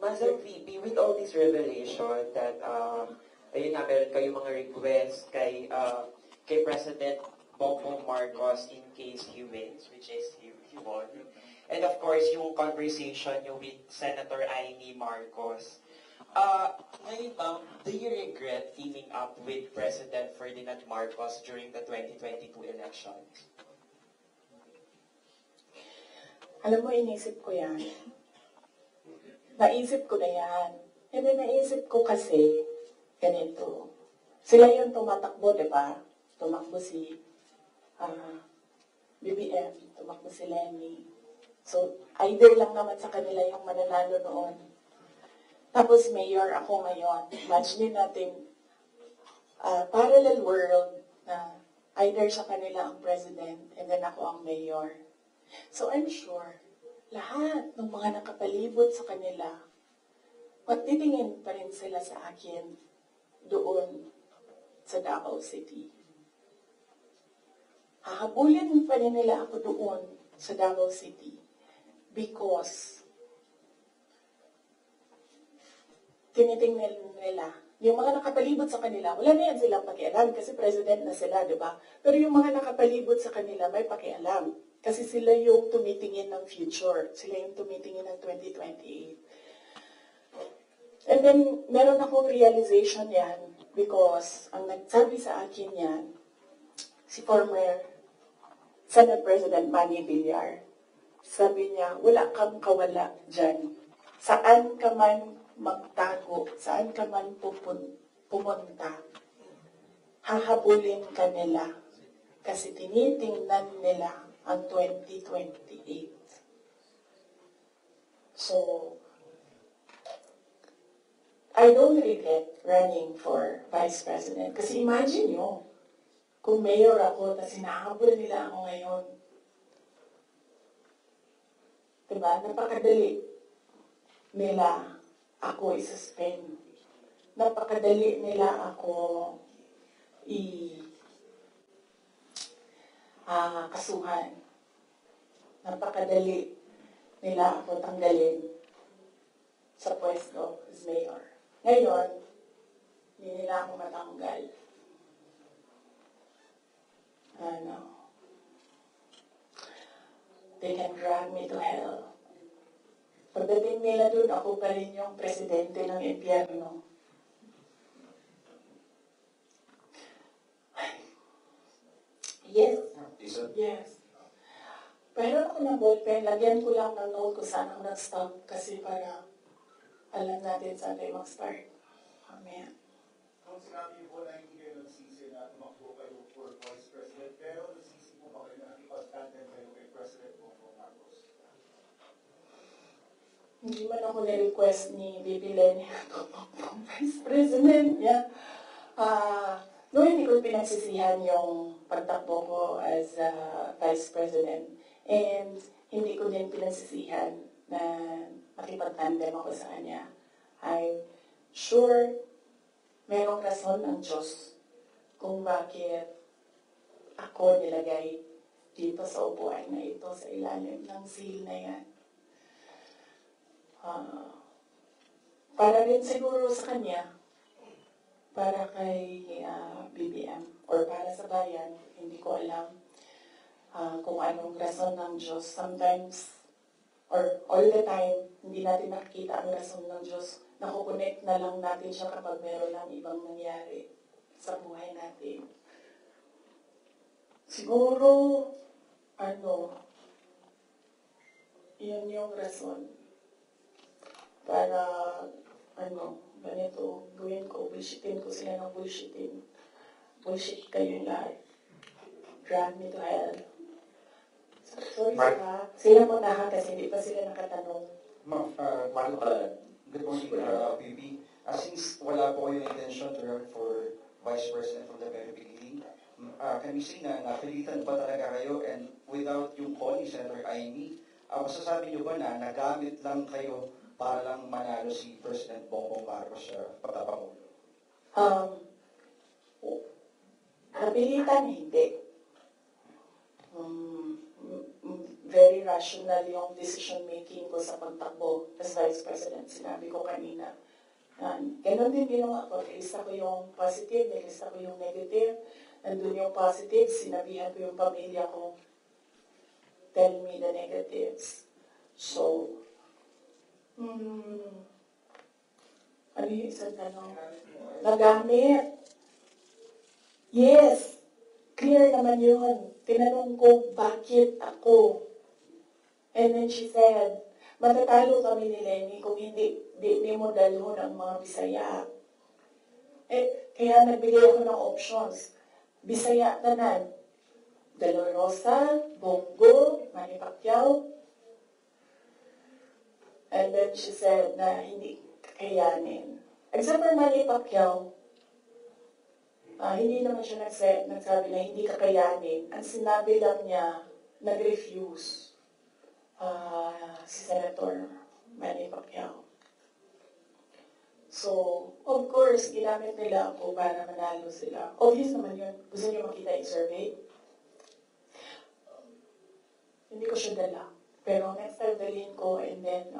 Madam VP, with all this revelation that, ayun nga, meron kayong mga request kay President Bongbong Marcos in case he wins, which is he won. And of course, yung conversation nyo with Senator Amy Marcos. Ngayon, ma'am, do you regret teaming up with President Ferdinand Marcos during the 2022 elections? Alam mo, inisip ko yan. Naisip ko na yan. And then naisip ko kasi, ganito. Sila yung tumatakbo, di ba? Tumakbo si BBM, tumakbo si Lenny. So, either lang naman sa kanila yung mananalo noon. Tapos mayor ako ngayon. Imagine natin, parallel world na either sa kanila ang president and then ako ang mayor. So I'm sure, lahat ng mga nakapalibot sa kanila, magtitingin pa rin sila sa akin doon sa Davao City. Hahabulin pa rin nila ako doon sa Davao City because tinitingnan nila, yung mga nakapalibot sa kanila, wala na yan silang pakialam kasi president na sila, di ba? Pero yung mga nakapalibot sa kanila, may pakialam. Kasi sila yung tumitingin ng future. Sila yung tumitingin ng 2028. And then, meron akong realization yan because ang nagsabi sa akin yan, si former Senate President Manny Villar. Sabi niya, wala kang kawala dyan. Saan ka man magtago, saan ka man pumunta, hahabulin ka nila kasi tinitingnan nila ang 2028. So, I don't regret running for Vice President. Kasi imagine nyo, kung mayor ako, na sinahabol nila ako ngayon. Diba? Napakadali nila ako i-suspend. Napakadali nila ako kasuhan. Napakadali nila ako tanggalin sa pwesto as mayor. Ngayon, hindi nila ako matanggal. They can drag me to hell. Pagdating nila dun, ako pa rin yung presidente ng impyerno. Yes. Yes. Pero ako ng ballpen, lagyan ko lang ng note kung saan ako nag-stop kasi para alam natin saan tayo mag-start. Mamaya. Kung sinabi po na hindi kayo nagsisi na tumakbo kayo for Vice President, pero nagsisi po ba kayo na nakipag-tandem kayo kay President Bongbong Marcos? Hindi man ako na-request ni Bibi Lenny na tumakbo Vice President niya. No, hindi ko pinagsisihan yung pagtakbo ko as Vice President. And hindi ko din pinagsisihan na makipag-tandem ako sa kanya. I'm sure merong rason ng Diyos kung bakit ako nilagay dito sa upuan na ito, sa ilalim ng seal na yan. Para rin siguro sa kanya, para kay BBM, or para sa bayan, hindi ko alam kung anong rason ng Diyos. Sometimes, or all the time, hindi natin nakikita ang rason ng Diyos. Nakukonect na lang natin siya kapag meron ng ibang nangyari sa buhay natin. Siguro, yun yung rason. Para, ganito, gawin ko, bullshitin ko sila ng bullshitin. Bullshit kayo lahat. Drag me to hell. Sorry sila mo na kasi hindi pa sila nakatanong. Marlo, good morning, VP. Since wala po kayong intention to run for Vice President from the very beginning, can we say na napilitan ba talaga kayo, and without yung call ni Senator Amy, masasabi niyo ba na nagamit lang kayo para lang manalo si President Bongbong Marcos sa pagpapangulo? Napilitan, hindi. Very rational yung decision making ko sa pagtakbo as Vice President. Sinabi ko kanina. Ganon din ginawa ko. Nilista ko yung positive, nilista ko yung negative. Nandun yung positive, sinabihan ko yung pamilya ko, tell me the negatives. So, ano yung isang tanong? Nagamit. Yes. Clear naman yun. Tinanong ko, bakit ako? And then she said, matatalo kami ni Lenny kung hindi mo dalhon ang mga Bisaya. Kaya nagbigay ako ng options. Bisaya tanan. De La Rosa, Bongo, Manny Pacquiao. And then she said na hindi kakayanin. Except for Manny Pacquiao, hindi naman siya nagsabi na hindi kakayanin. Ang sinabi lang niya, nag-refuse si Senator Manny Pacquiao. So, of course, ginamit nila ako para manalo sila. Obvious naman yun. Gusto niyo makita yung survey? Hindi ko siya dala. Pero next time dalhin ko, and then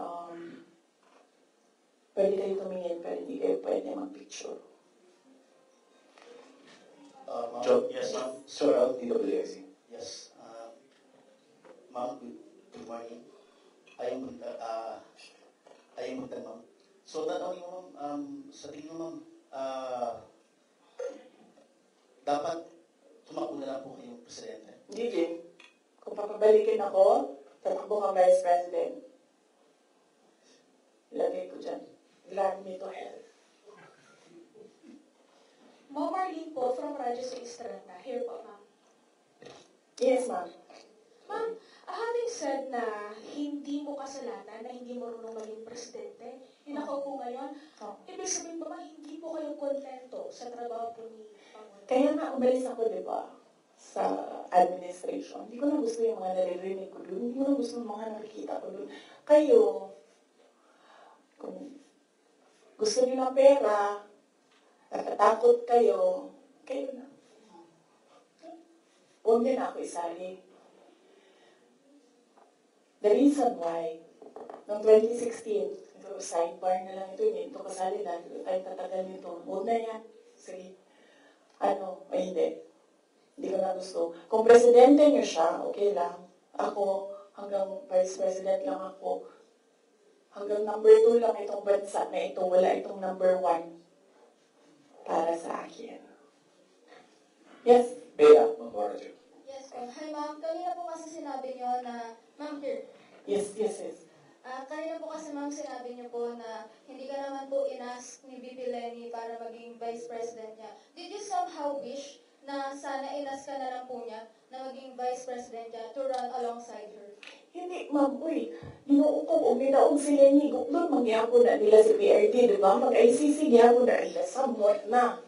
pwede kayo tumingin pero hindi kayo pwede mag-picture. Yes, ma'am. Sir, DWIC. Yes. Ma'am, good morning. Ayong buntag, ma'am. So, tatanungin mo, ma'am, sa tingin mo, ma'am, dapat tumakbo na lang po kayong presidente. Hindi din. Kung papabalikin ako, tatakbo ka Vice President. Ilagay ko dyan. Drag me to hell. Ma'am Marlene po, from Radyo sa Estrada. Here po, ma'am. Yes, ma'am. Ma'am, having said na hindi mo kasalanan, na hindi mo marunong maging presidente, yung nakaupo ngayon, ibig sabihin ba hindi po kayo kontento sa trabaho po ni Pangulo? Kaya nga, umalis ako, di ba, sa administration. Hindi ko na gusto yung mga naririnig ko doon. Hindi ko na gusto yung mga nakikita ko doon. Kayo, kung gusto niyo ng pera, natatakot kayo, kayo na. Huwag niyo na ako isali. The reason why, noong 2016, ito, sidebar na lang ito kasali na, tayo tatagal nito. Huwag na yan. Sige. Hindi. Hindi ko na gusto. Kung presidente niyo siya, okay lang. Ako, hanggang vice president lang ako. Hanggang number 2 lang itong bansa na ito. Wala itong number 1 para sa akin. Yes? Bea, mag-order. Yes, ma'am. Hi, ma'am. Kanina po kasi sinabi niyo na, ma'am, here. Yes. Kanina po kasi, ma'am, sinabi niyo po na hindi ka naman po inask ni VP Lenny para maging vice president niya. Did you somehow wish na sana inask ka na lang po niya na maging vice president niya to run alongside her? Hindi, ma'am. Uy, ginuong ko, uminaog si Lenny. Guklod, mangyapon na nila si PRT, di ba? Mag-ICC, gihapon na nila. Somewhat na.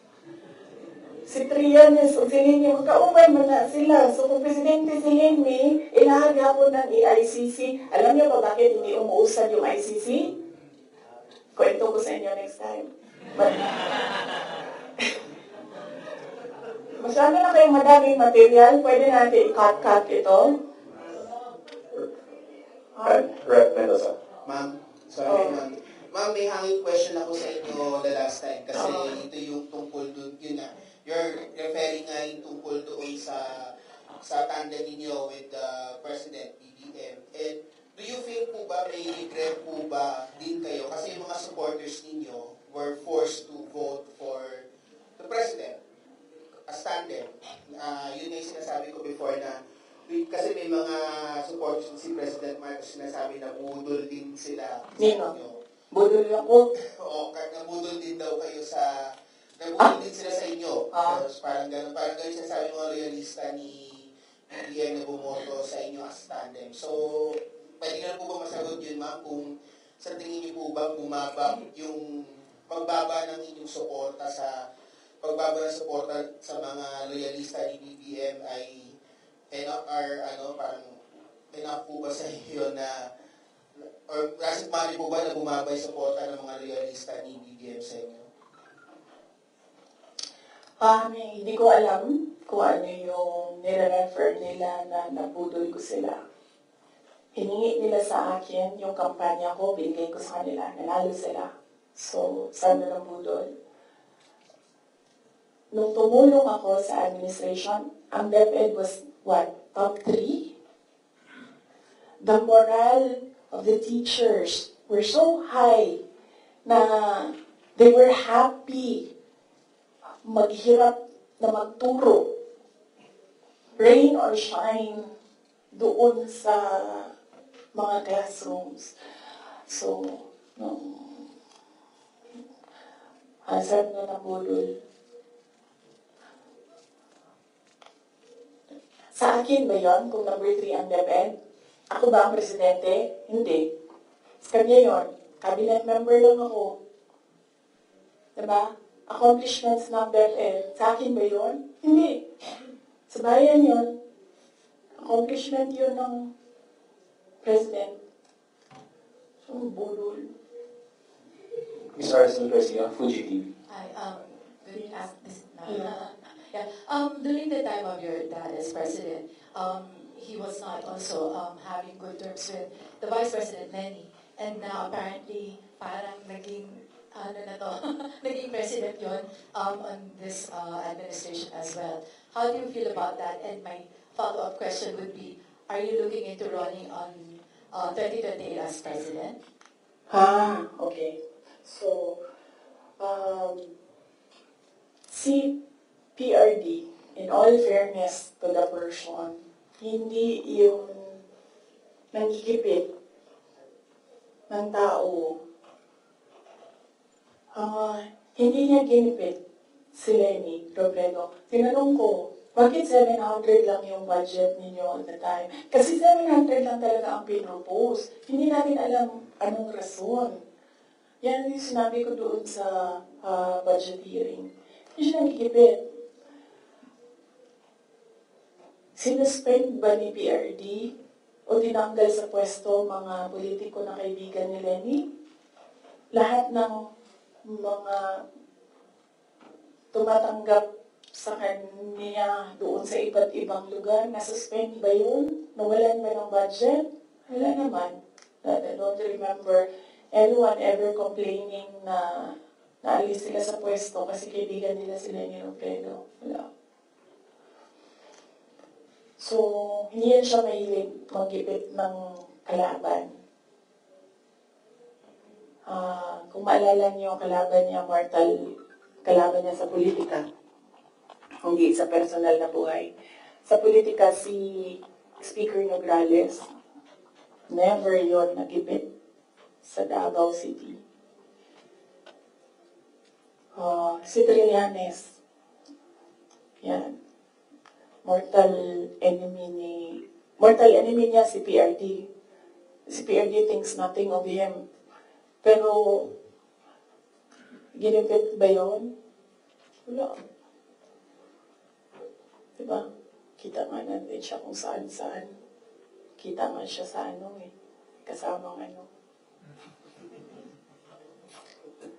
Si Trillanes o si Lenny, magkaumay man na sila. So, kung presidente si Lenny, ilahagapon ng ICC. Alam niyo ba bakit hindi umuusad yung ICC? Kwento ko sa inyo next time. But, masyado na kayong madaming material. Pwede natin i-cut ito. Rep Mendoza. Ma'am, Sorry, Oh. ma'am. Ma'am, may hanging question ako sa inyo the last time kasi Oo. ito yung tungkol doon, yun nga, you're referring nga yung tungkol doon sa tandem ninyo with President BBM. And do you feel po ba, may regret po ba din kayo? Kasi yung mga supporters ninyo were forced to vote for the President as tandem. Yun nga yung sinasabi ko before na kasi may mga supporters si President Marcos sinasabi na budol din sila sa Nino? inyo. Budol ako. Oo, nabudol din daw kayo sa nabudol din sila sa inyo. Tapos parang ganun sinasabi ng mga loyalista ni BBM na bumoto sa inyo as tandem. So, pwede na po ba masagot yun, ma'am, kung sa tingin niyo po ba bumaba yung pagbaba ng inyong suporta sa mga loyalista ni BBM ay parang enough po ba sa inyo na or nasa mali po ba na bumaba yung suporta ng mga loyalista ni BBM sa inyo? Hindi ko alam kung ano yung nire-refer nila na nabudol ko sila. Hiningi nila sa akin yung kampanya ko, binigay ko sa kanila, nanalo sila. So, saan na nabudol? Nung tumulong ako sa administration, ang DepEd was, top 3? The morale of the teachers were so high na they were happy maghirap na magturo, rain or shine, doon sa mga classrooms. So, saan na nabudol? Sa akin ba yun, kung number 3 ang DepEd? Ako ba ang presidente? Hindi. Sa kanya yun. Cabinet member lang ako. Diba? Accomplishments ng DepEd. Sa akin ba yun? Hindi. Sa bayan yun. Accomplishment yun ng president. So, budol. Ms. Aracel Garcia, Fuji TV. During during the time of your dad as president, he was not also having good terms with the Vice President Lenny. And now apparently, parang naging, naging president yon on this administration as well. How do you feel about that? And my follow-up question would be, are you looking into running on 2028 as president? Okay. So, si PRD, in all fairness to the person, hindi yung nangigipit ng tao. Hindi niya ginipit si Lenny Robredo. Tinanong ko, bakit 700 lang yung budget ninyo all the time? Kasi 700 lang talaga ang pinropose. Hindi natin alam anong rason. Yan yung sinabi ko doon sa budget hearing. Hindi siya nagigipit. Sinuspend ba ni PRD o tinanggal sa pwesto mga politiko na kaibigan ni Lenny? Lahat ng mga tumatanggap sa kanya doon sa iba't ibang lugar, nasuspend ba yun? Nawalan ba ng budget? Wala naman. I don't remember anyone ever complaining na naalis sila sa pwesto kasi kaibigan nila si Lenny Robredo. Wala. So, hindi yan siya mahilig maggipit ng kalaban. Kung maalala niyo, kalaban niya, mortal kalaban niya sa politika. Hindi sa personal na buhay. Sa politika, si Speaker Nograles, never yon nagipit sa Davao City. Si Trillanes, yan. Mortal enemy niya si PRD. Si PRD thinks nothing of him. Pero, ginipit ba yun? Wala. Diba? Kita nga natin siya kung saan-saan. Kita nga siya sa kasamang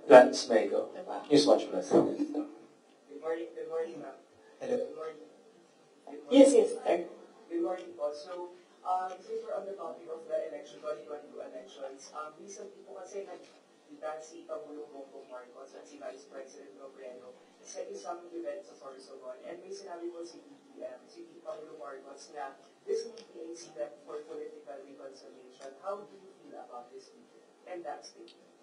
Lance Mego, Diba? Newswatch Plus. Good morning, ma'am. Hello. Good morning. Yes, sir. Good morning po. So, Since we're on the topic of the election, 2022 elections, recently po kasi nagkitan si Pangulong Bongbong Marcos at si Vice President Robredo sa isang event sa Sorsogon. And may sinabi po si BBM, si Pangulong Marcos na this may be a step for political reconciliation. How do you feel about this meeting and that statement?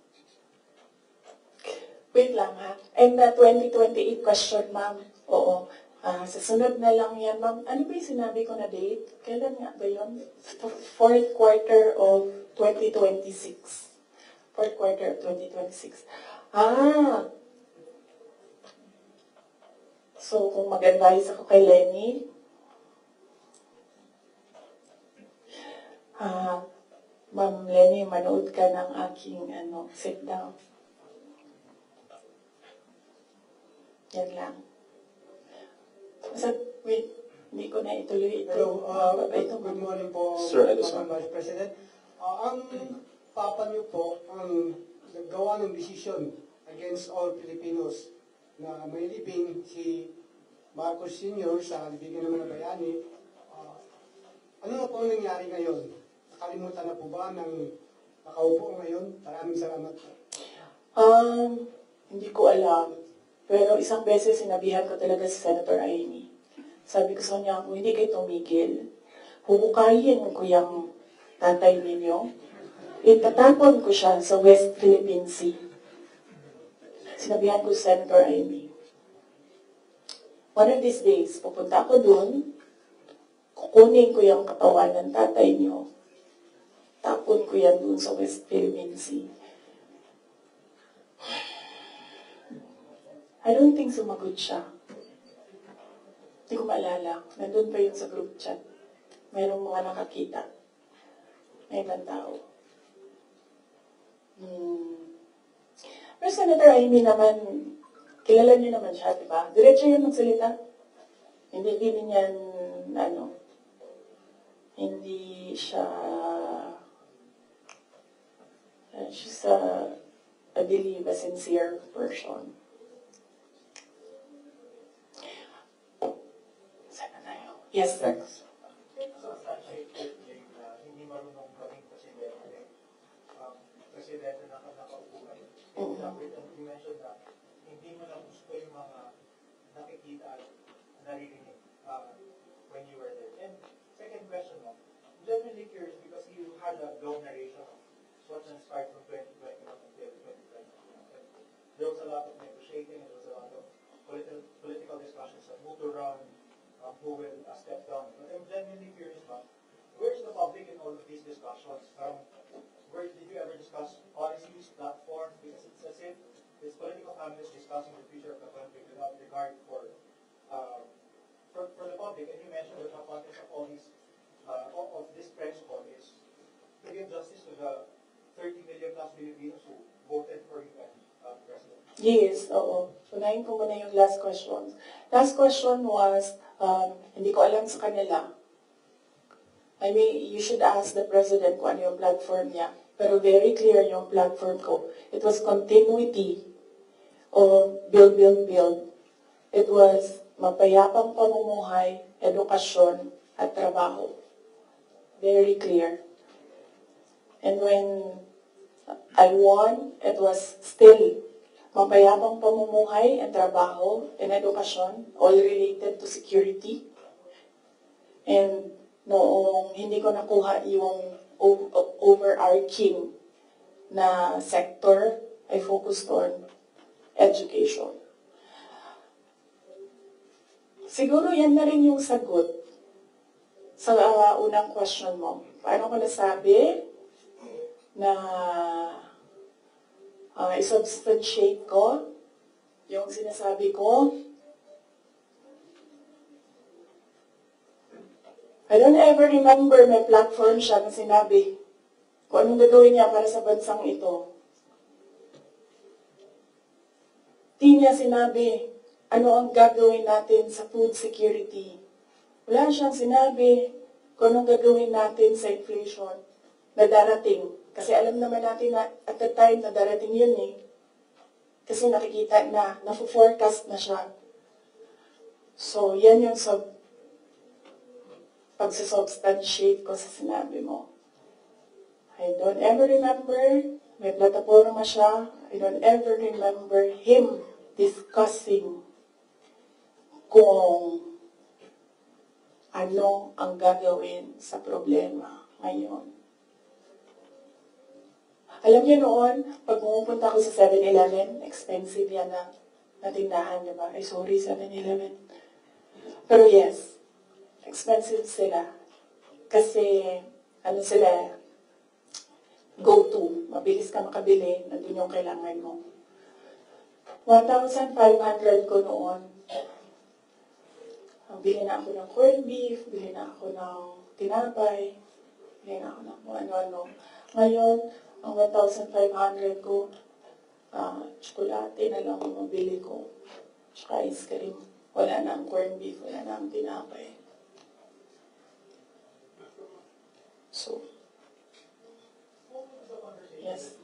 Wait lang ha. And the 2028 question, ma'am. Oo. Sa sunod na lang yan, ma'am. Ano ba yung sinabi ko na date? Kailan nga ba yun? Fourth quarter of 2026. Fourth quarter of 2026. So, kung mag-advise ako kay Lenny, Ma'am Lenny, manood ka ng aking sit down. Yan lang. Wait, hindi ko na ituloy ito. Hello, good morning po, Sir Edison. Vice President. Ang Papa niyo po ang naggawa ng desisyon against all Filipinos na may libing si Marcos Sr. sa libigan naman ng bayani. Ano na po ang nangyari ngayon? Nakalimutan na po ba ng nakaupo ngayon? Maraming salamat po. Hindi ko alam. Pero isang beses sinabihan ko talaga si Senator Amy. Sabi ko sa kanya, kung hindi kayo tumigil, huhukayin ko yung tatay ninyo. Itatapon ko siya sa West Philippine Sea. Sinabihan ko si Senator Amy. One of these days, pupunta ako dun, kukunin ko yung katawan ng tatay niyo, tapon ko yan dun sa West Philippine Sea. I don't think sumagot siya. Hindi ko maalala. Nandun pa yun sa group chat. Mayroong mga nakakita. May ibang tao. Pero Senator Amy naman, kilala niyo naman siya, di ba? Diretso yun magsalita. Hindi din yan, hindi siya, she's I believe, a sincere person. Yes, thanks. So, hindi marunong kaming presidente. Presidente na nakaupo kayo. You mentioned na hindi mo na gusto yung mga nakikita at naririnig when you were there. And second question mo, I'm genuinely curious because you had a long narration of what transpired from 2020 until 2020. There was a lot of negotiating and there was a lot of political discussions on who to run, who will step down. But I'm genuinely curious about where's the public in all of these discussions? Where did you ever discuss policies, platforms? Because it's as if this political family is discussing the future of the country without regard for the public. And you mentioned that the context of all these of this press call is to give justice to the 30 million plus Filipinos who voted for you as president. Yes, oo. Unahin ko muna yung last question. Last question was, hindi ko alam sa kanila. I mean, you should ask the president kung ano yung platform niya. Pero very clear yung platform ko. It was continuity of build, build, build. It was mapayapang pamumuhay, edukasyon, at trabaho. Very clear. And when I won, it was still mapayapang pamumuhay and trabaho and edukasyon, all related to security. And noong hindi ko nakuha yung overarching na sector, I focused on education. Siguro yan na rin yung sagot sa unang question mo. Paano ko nasabi na i-substantiate ko yung sinasabi ko? I don't ever remember may platform siya na sinabi kung anong gagawin niya para sa bansang ito. Di niya sinabi ano ang gagawin natin sa food security. Wala siyang sinabi kung anong gagawin natin sa inflation na darating. Kasi alam naman natin na at the time na darating yun eh. Kasi nakikita na, na-forecast na siya. So, yan yung pagsasubstantiate ko sa sinabi mo. I don't ever remember, may plataforma siya, I don't ever remember him discussing kung ano ang gagawin sa problema ngayon. Alam niyo noon, pag pumupunta ako sa 7-Eleven, expensive yan na tindahan, di ba? Ay, sorry, 7-Eleven. Pero yes, expensive sila. Kasi, ano sila, go-to. Mabilis ka makabili, nandun yung kailangan mo. 1,500 ko noon. Bili na ako ng corned beef, bili na ako ng tinapay, bili na ako ng ano-ano. Ngayon, ang 1,500 ko, tsokolate na lang ang mabili ko. Tsaka ice cream. Wala na ang corned beef, wala na ang tinapay. So, yes.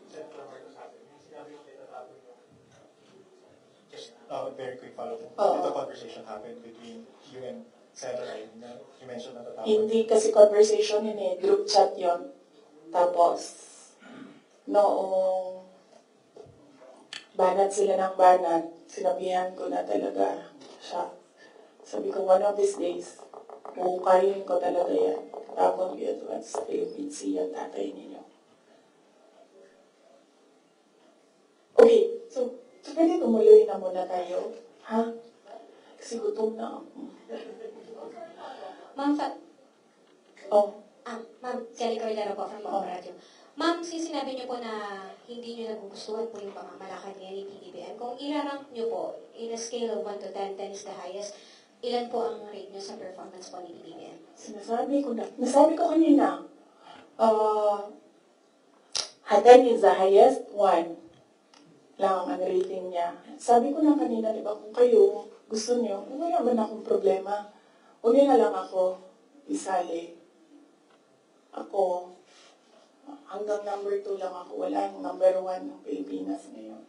Just very quick follow-up. Oo. Did the conversation happen between you and Senator Irene? You mentioned na tatawag. Hindi kasi conversation yun eh, group chat yun. Tapos, noong banat sila ng banat, sinabihan ko na talaga siya. Sabi ko, one of these days, hukayin ko talaga yan. Tapon ko yun once Philippine Sea ang tatay ninyo. Okay, so pwede tumuloy na muna tayo. Ha? Kasi gutom na ako. Ma'am, Ma'am, Kelly Cordero po from Bawang Radio. Ma'am, sinabi niyo po na hindi niyo nagugustuhan po yung pamamalakad niya ni PBBM. Kung irarank niyo po, in a scale of 1 to 10, 10 is the highest, ilan po ang rate niyo sa performance po ni PBBM? Nasabi ko kanina, 10 is the highest, 1 lang ang rating niya. Sabi ko na kanina, di ba, kung kayo gusto niyo, wala man akong problema. Huwag niyo na lang ako isali. Ako, hanggang number 2 lang ako. Wala yung number 1 ng Pilipinas ngayon.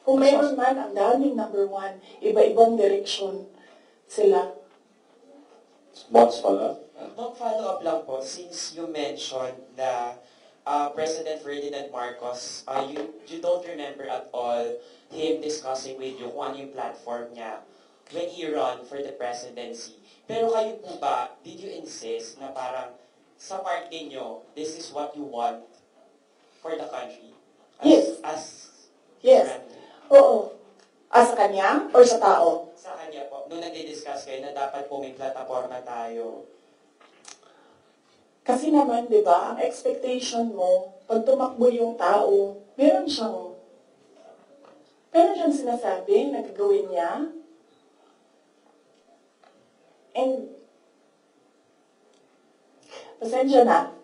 Kung mayroon man, ang daming number 1. Iba-ibang direksyon sila. Box follow-up. Follow-up lang po, since you mentioned na President Ferdinand Marcos, you don't remember at all him discussing with you kung ano yung platform niya when he ran for the presidency. Pero kayo po ba, did you insist na parang sa part ninyo, this is what you want for the country? Yes. Yes. Oo. Sa kanya or sa tao? Sa kanya po. Nung nagdi-discuss kayo na dapat po may plataforma tayo. Kasi naman, di ba, ang expectation mo, pag tumakbo yung tao, meron siyang sinasabi na gagawin niya. And, pasensya na.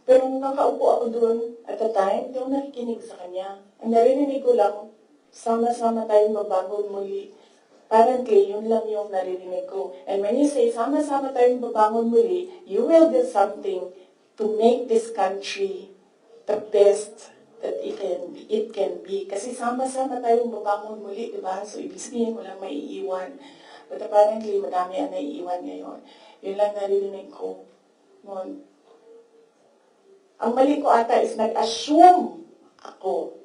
Pero nung nakaupo ako doon at the time, hindi ako nakikinig sa kanya. Ang narinig ko lang, sama-sama tayong babangon muli. Apparently, yun lang yung naririnig ko. And when you say, sama-sama tayong babangon muli, you will do something to make this country the best that it can be. Kasi sama-sama tayong babangon muli, di ba? So, ibig sabihin, walang maiiwan. But apparently, madami ang naiiwan ngayon. Yun lang naririnig ko noon. Ang mali ko ata is nag-assume ako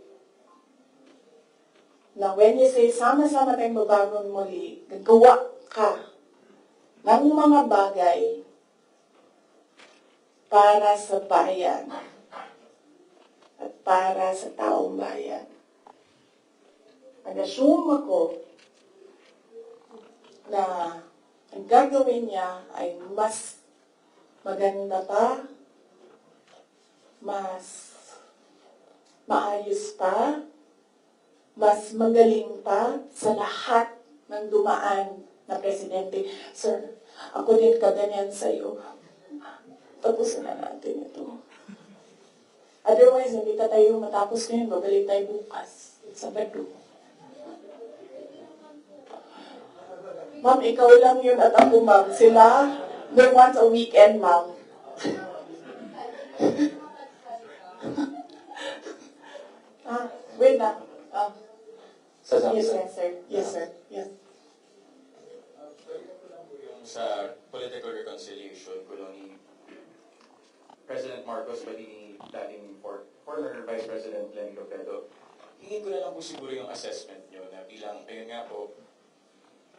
na when you say, sama-sama tayong babangon muli, gagawa ka ng mga bagay para sa bayan at para sa taong bayan. Nag-assume ako na ang gagawin niya ay mas maganda pa, mas maayos pa, mas magaling pa sa lahat ng dumaan na presidente. Sir, ako din kaganyan sa'yo. Tapusin na natin ito. Otherwise, hindi tayo matapos ngayon. Babalik tayo bukas. Sabado. Ma'am, ikaw lang yun at ako, ma'am. Sila, they're once a weekend, ma'am. Wait na. Yes, sir. Yes, sir. Yes. Sa political reconciliation kuno ni President Marcos pati ni dating former Vice President Lenny Robredo. Hingin ko na lang po siguro yung assessment nyo na bilang, ayun nga po,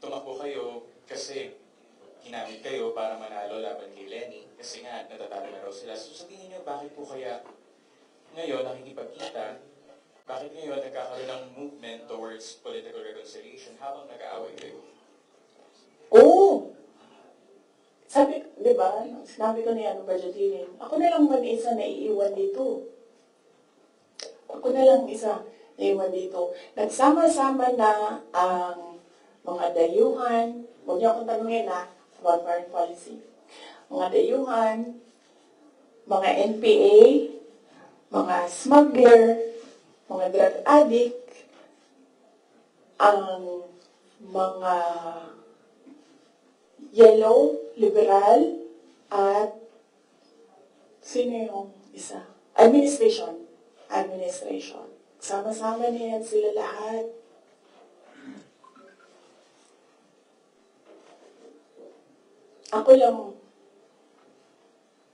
tumakbo kayo kasi ginamit kayo para manalo laban kay Lenny kasi nga natatalo na raw sila. So sa tingin nyo, bakit po kaya ngayon nakikipagkita, bakit ngayon nagkakaroon ng movement towards political reconciliation habang nag-aaway kayo? Oo! Sabi, di ba, sinabi ko na yan, budget hearing, ako na lang man isa na iiwan dito. Ako na lang isa na iiwan dito. Nagsama-sama na ang mga dayuhan, huwag niyo akong tanungin about foreign policy. Mga dayuhan, mga NPA, mga smuggler, mga drug addict, ang mga yellow, liberal, at sino yung isa? Administration. Sama-sama niyan sila lahat. Ako lang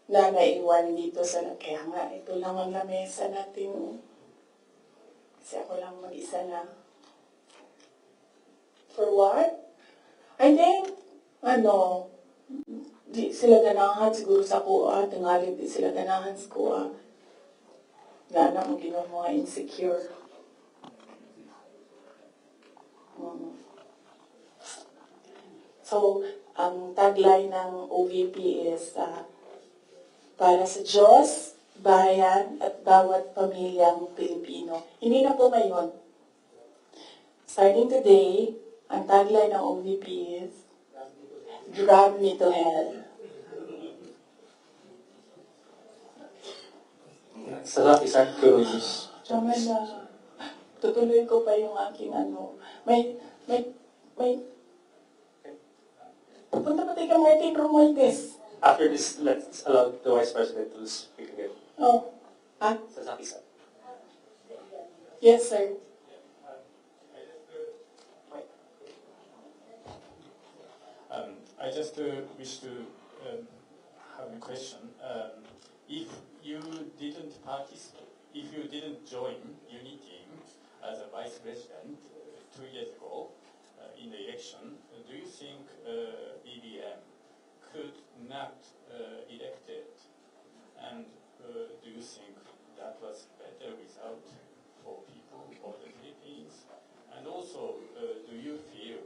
na naiwan dito sa kaya nga ito lang ang lamesa natin. Kasi ako lang mag-isa na. For what? I think, di sila ganahan siguro sa kuha, tingali di sila ganahan sa kuha. Gana mo ginawa mga insecure. So, ang tagline ng OVP is, para sa Diyos, bayan, at bawat pamilyang Pilipino. Hindi na po ngayon. Starting today, ang tagline ng OVP is, drag me to hell. Sarap isang curious. Tama na. Tutuloy ko pa yung aking Punta pa tayo ka Martin Romualdez. After this, let's allow the Vice President to speak again. Oh. Sasaki-san. Yes, sir. I just wish to have a question. If you didn't participate, if you didn't join Unity as a vice president 2 years ago in the election, do you think BBM could not elected? And do you think that was better result for people of the Philippines? And also, do you feel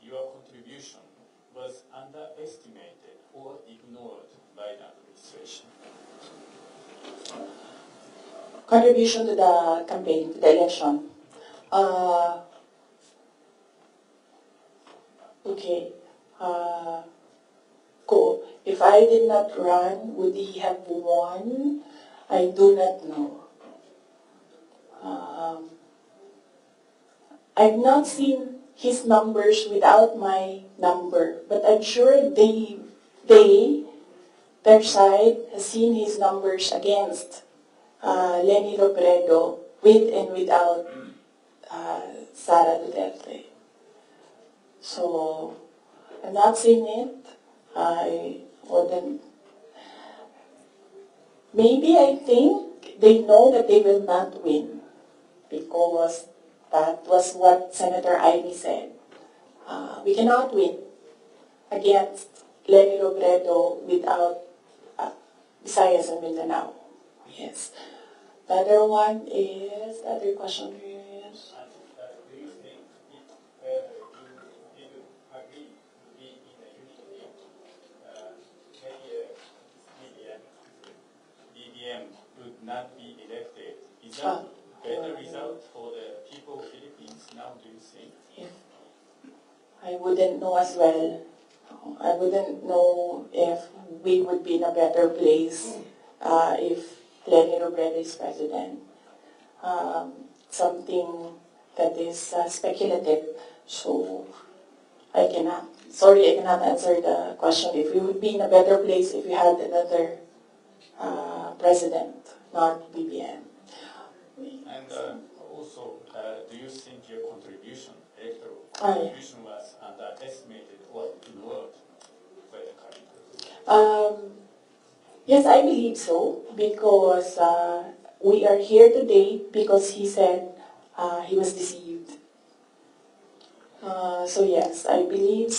your contribution was underestimated or ignored by the administration? Contribution to the campaign, to the election. Okay. Cool. If I did not run, would he have won? I do not know. I've not seen his numbers without my number, but I'm sure their side has seen his numbers against Lenny Robredo with and without Sara Duterte. So, I'm not seeing it. I wouldn't. Maybe I think they know that they will not win because that was what Senator Ivy said. We cannot win against Lenny Robredo without Visayas and Mindanao. Yes. The other one is, the other question is, Do you think if you didn't agree to be in a unity, maybe BBM would not be elected? Is that better result for the people of Philippines now, do you think? yeah. I wouldn't know as well. I wouldn't know if we would be in a better place if Lenny Robredo is president. Something that is speculative. So I cannot answer the question if we would be in a better place if we had another president, not BBM. And also, do you think your electoral contribution was underestimated or ignored by the current Yes, I believe so, because we are here today because he said he was deceived. So yes, I believe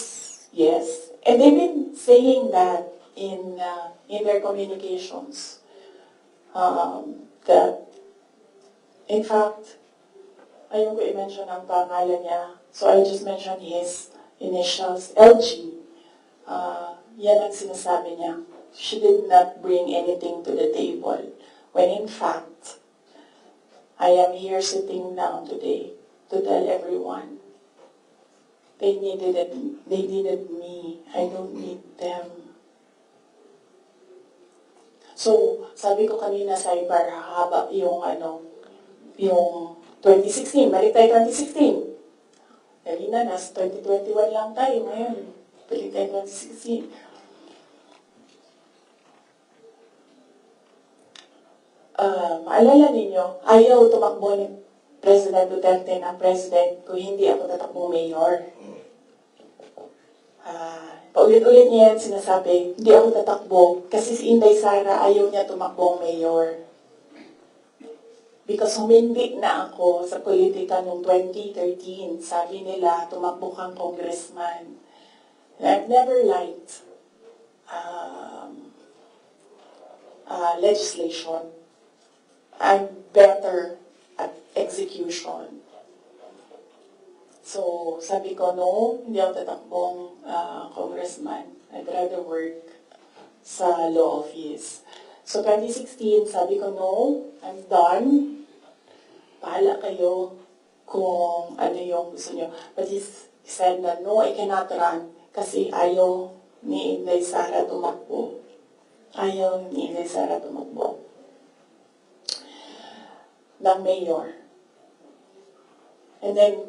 yes. And they've been saying that in their communications. That, in fact, ayun ko i-mention ang pangalan niya. So I just mentioned his initials, LG. Yan ang sinasabi niya. She did not bring anything to the table. When in fact, I am here sitting down today to tell everyone they needed me. I don't need them. So, sabi ko kanina sa ibar, haba yung yung 2016, balik tayo 2016. Dali na, nasa 2021 lang tayo ngayon. Balik tayo 2016. Maalala ninyo, ayaw tumakbo ni President Duterte na president kung hindi ako tatakbong mayor. Paulit-ulit niya yan sinasabi, hindi ako tatakbo kasi si Inday Sara ayaw niya tumakbong mayor. Because humindi na ako sa politika noong 2013. Sabi nila, tumakbo kang congressman. And I've never liked legislation. I'm better at execution. So, sabi ko, no, hindi ako tatakbong congressman. I'd rather work sa law office. So, 2016, sabi ko, no, I'm done. Bahala kayo kung ano yung gusto nyo. But he said na, no, I cannot run kasi ayaw ni Inday Sara tumakbo. Ayaw ni Inday Sara tumakbo ng mayor. And then,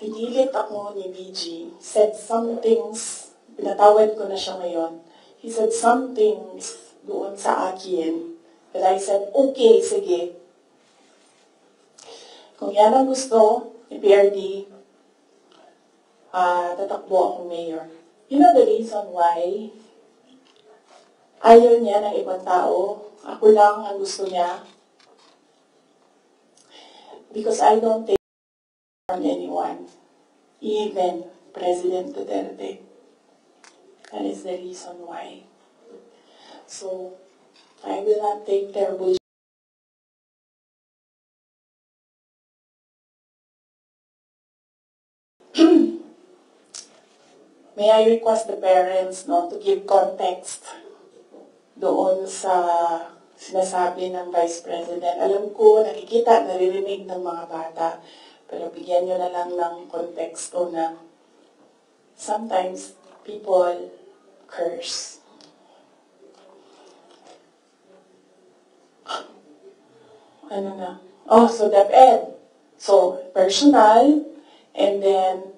pinilit ako ni BG, said some things, pinatawad ko na siya ngayon. He said some things doon sa akin that I said, okay, sige. Kung yan ang gusto ni PRD, tatakbo akong mayor. You know the reason why ayaw niya ng ibang tao, ako lang ang gusto niya? Because I don't take from anyone, even President Duterte. That is the reason why. So, I will not take their bullshit. May I request the parents to give context doon sa sinasabi ng Vice President. Alam ko, nakikita, naririnig ng mga bata, pero bigyan nyo na lang ng konteksto na sometimes people curse. Ano na? Oh, so DepEd. So, personal, and then,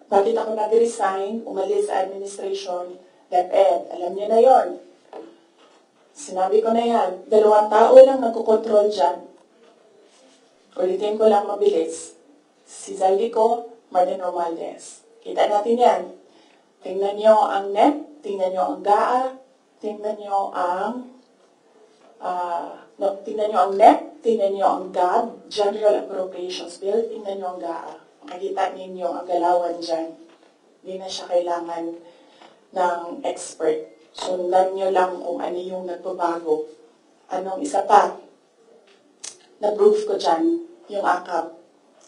bakit ako nag-resign, umalis sa administration, DepEd. Alam niyo na yon. Sinabi ko na yan. 2 tao lang nagkukontrol dyan. Ulitin ko lang mabilis. Si Zaldico, Martin Romualdez. Kita natin yan. Tingnan niyo ang NEP, tingnan niyo ang GAA, tingnan niyo ang tingnan niyo ang NEP, tingnan niyo ang GAB, General Appropriations Bill, tingnan niyo ang GAA. Makikita ninyo ang galawan dyan. Hindi na siya kailangan ng expert. Sundan nyo lang kung ano yung nagbabago. Anong isa pa? Na-proof ko dyan, yung AKAP.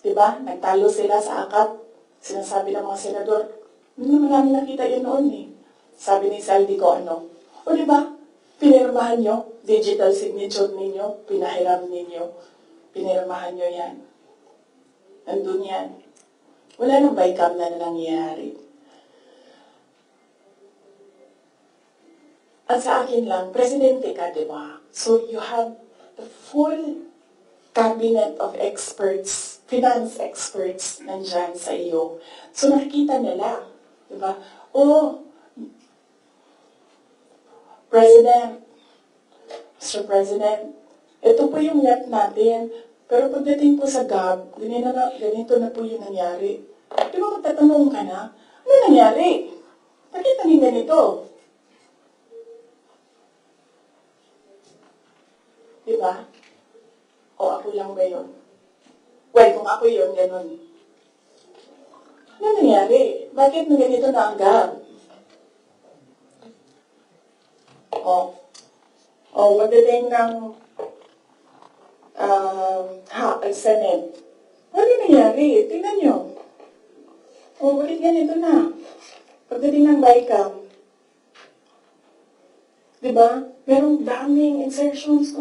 Diba? Nagtalo sila sa AKAP. Sinasabi ng mga senador, hindi naman namin nakita yun noon eh. Sabi ni Zaldico, o diba? Pinirmahan nyo, digital signature ninyo, pinahiram ninyo, pinirmahan nyo yan. Nandun yan. Wala nang bycam na nangyayari. At sa akin lang, presidente ka, di ba? So you have the full cabinet of experts, finance experts, nandyan sa iyo. So nakikita nila, di ba? Oh, President, Mr. President, ito po yung net natin. Pero pagdating po sa GAB, ganito na po yung nangyari. Di ba magtatanong ka na, ano nangyari? Nakita niyo ganito. Di ba? O ako lang ba yun? Well, kung ako yun, ganun. Ano nangyari? Bakit na ganito na ang gab? Pagdating ng Senate. Ano nangyari? Tingnan nyo. Bakit ganito na? Pagdating ng BICAM. Diba? Merong daming insertions.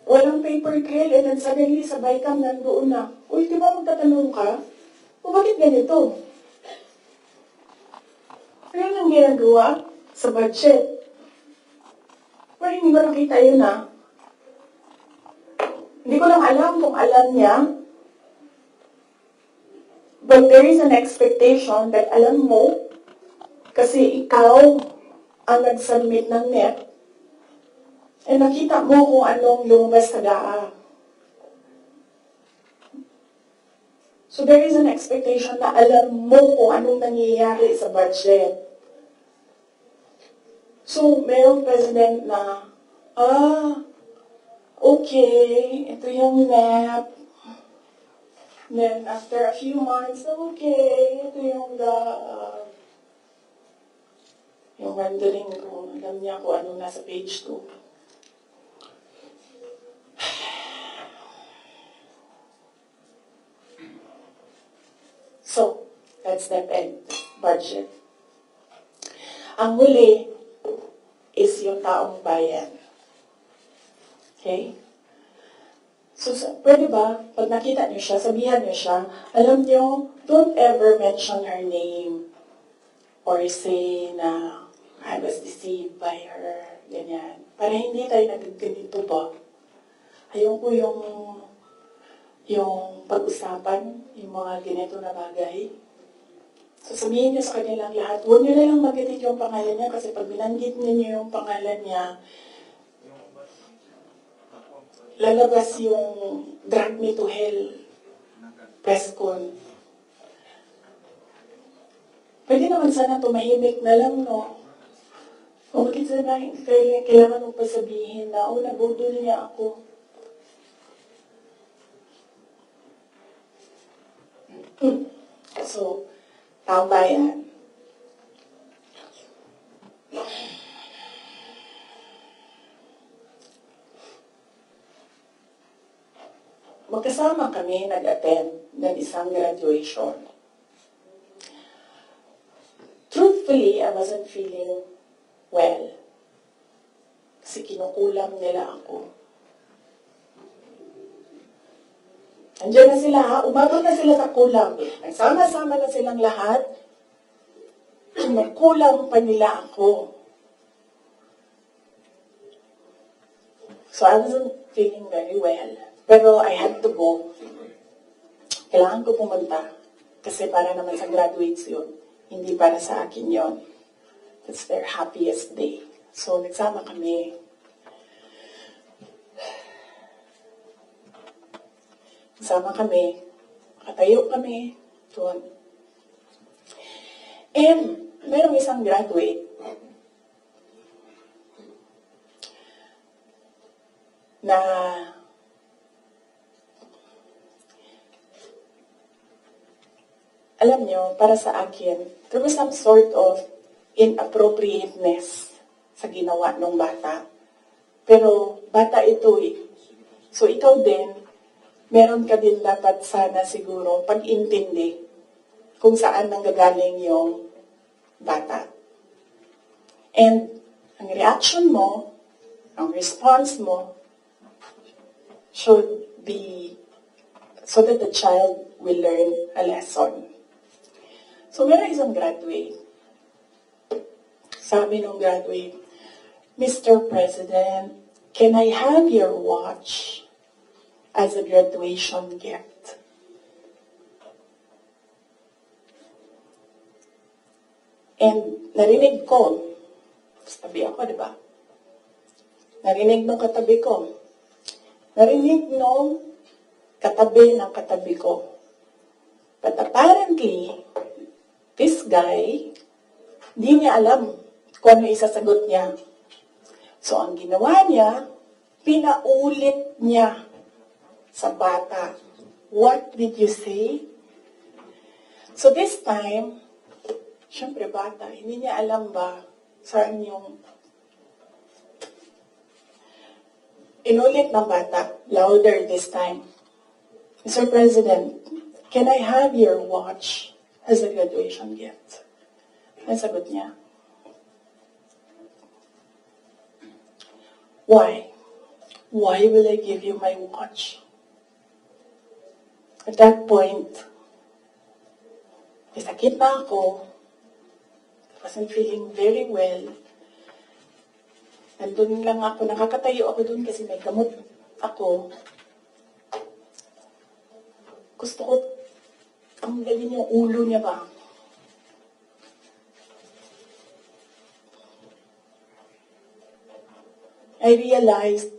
Walang paper trail and then suddenly sa BICAM nandoon na. Uy, di ba magtatanong ka? Bakit ganito? Ano nang ginagawa sa budget? Pero hindi ko nakita yun Hindi ko lang alam kung alam niya. But there is an expectation that alam mo, kasi ikaw ang nag-submit ng NEP, and nakita mo kung anong lumabas sa DAA. So there is an expectation na alam mo kung anong nangyayari sa budget. So, mayroong president na, okay, ito yung NEP. Then, after a few months, okay, ito yung yung rendering ko. Alam niya kung ano nasa page 2. So, that's DepEd budget. Ang huli is yung taong bayan. Okay? So, pwede ba, pag nakita niyo siya, sabihan niyo siya, alam niyo, don't ever mention her name or say na I was deceived by her, ganyan. Para hindi tayo nagganito ba? Ayoko yung pag-usapan, yung mga ganito na bagay. So sabihin niyo sa kanilang lahat, huwag niyo na lang mag-edit yung pangalan niya kasi pag binanggit niyo yung pangalan niya, lalabas yung drag me to hell press con. Pwede naman sana tumahimik na lang, no? O bakit sana kailangan mong pasabihin na, nabudol niya ako. So, taong bayan. Magkasama kami nag-attend ng isang graduation. Truthfully, I wasn't feeling well. Kasi kinukulam nila ako. Andiyan na sila, umabot na sila sa kulam. Nagsama-sama na silang lahat. Kinukulam pa nila ako. So I wasn't feeling very well. Pero I had to go. Kailangan ko pumunta. Kasi para naman sa graduates yun. Hindi para sa akin yun. It's their happiest day. So nagsama kami. Sama kami, katayo kami, doon. And, merong isang graduate na alam nyo, para sa akin, there was some sort of inappropriateness sa ginawa ng bata. Pero, bata ito eh. So, ikaw din, meron ka din dapat sana siguro pag-intindi kung saan nanggagaling yung bata. And ang reaction mo, ang response mo, should be so that the child will learn a lesson. So meron isang graduate. Sabi ng graduate, Mr. President, can I have your watch as a graduation gift? And narinig ko, tabi ako, di ba? Narinig nung katabi ko. Narinig nung katabi ng katabi ko. But apparently, this guy, di niya alam kung ano isasagot niya. So ang ginawa niya, pinaulit niya sa bata. What did you say? So this time, syempre bata, hindi niya alam ba saan yung inulit ng bata, louder this time. Mr. President, can I have your watch as a graduation gift? Ang sagot niya, why? Why will I give you my watch? At that point, sakit na ako. I wasn't feeling very well. Nandun lang ako, nakakatayo ako dun kasi may gamot ako. Gusto ko tanggalin yung ulo niya ba? I realized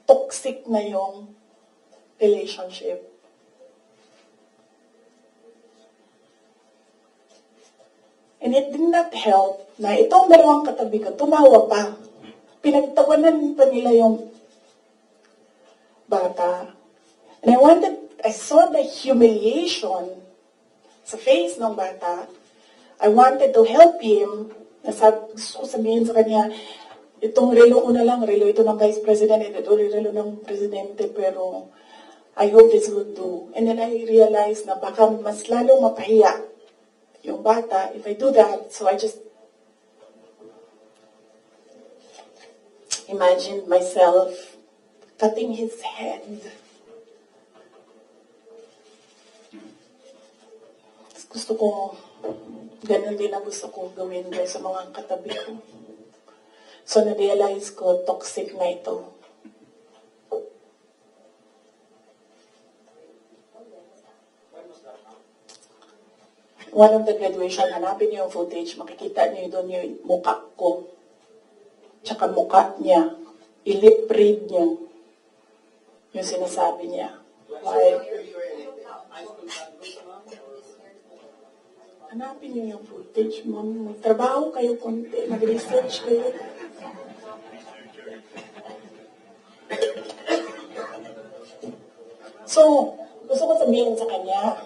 toxic na yung relationship. And it did not help na itong dalawang katabi ko, tumawa pa. Pinagtawanan pa nila yung bata. And I saw the humiliation sa face ng bata. I wanted to help him. Gusto ko sabihin sa kanya, itong relo ko na lang, relo ito ng Vice President, ito relo ng Presidente, pero I hope this will do. And then I realized na baka mas lalong mapahiya yung bata if I do that. So I just imagined myself cutting his head. Gusto ko, ganun din ang gusto ko gawin sa mga katabi ko. So na-realize ko, toxic na ito. One of the graduation, hanapin niyo yung footage, makikita niyo doon yung mukha ko. Tsaka mukha niya. I-lip read niyo yung sinasabi niya. Why? Hanapin niyo yung footage, ma'am. Magtrabaho kayo konti, mag-research kayo. So, gusto ko sabihin sa kanya,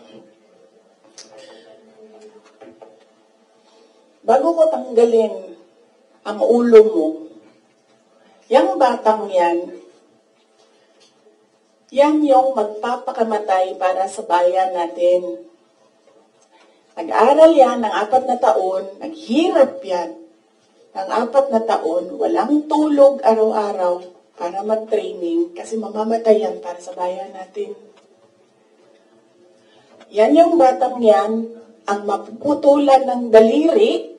bago ko tanggalin ang ulo mo, yung batang yan yung magpapakamatay para sa bayan natin. Nag-aral yan ng 4 na taon, naghirap yan ng 4 na taon, walang tulog araw-araw para mag-training kasi mamamatay yan para sa bayan natin. Yan yung batang yan, ang mapuputulan ng daliri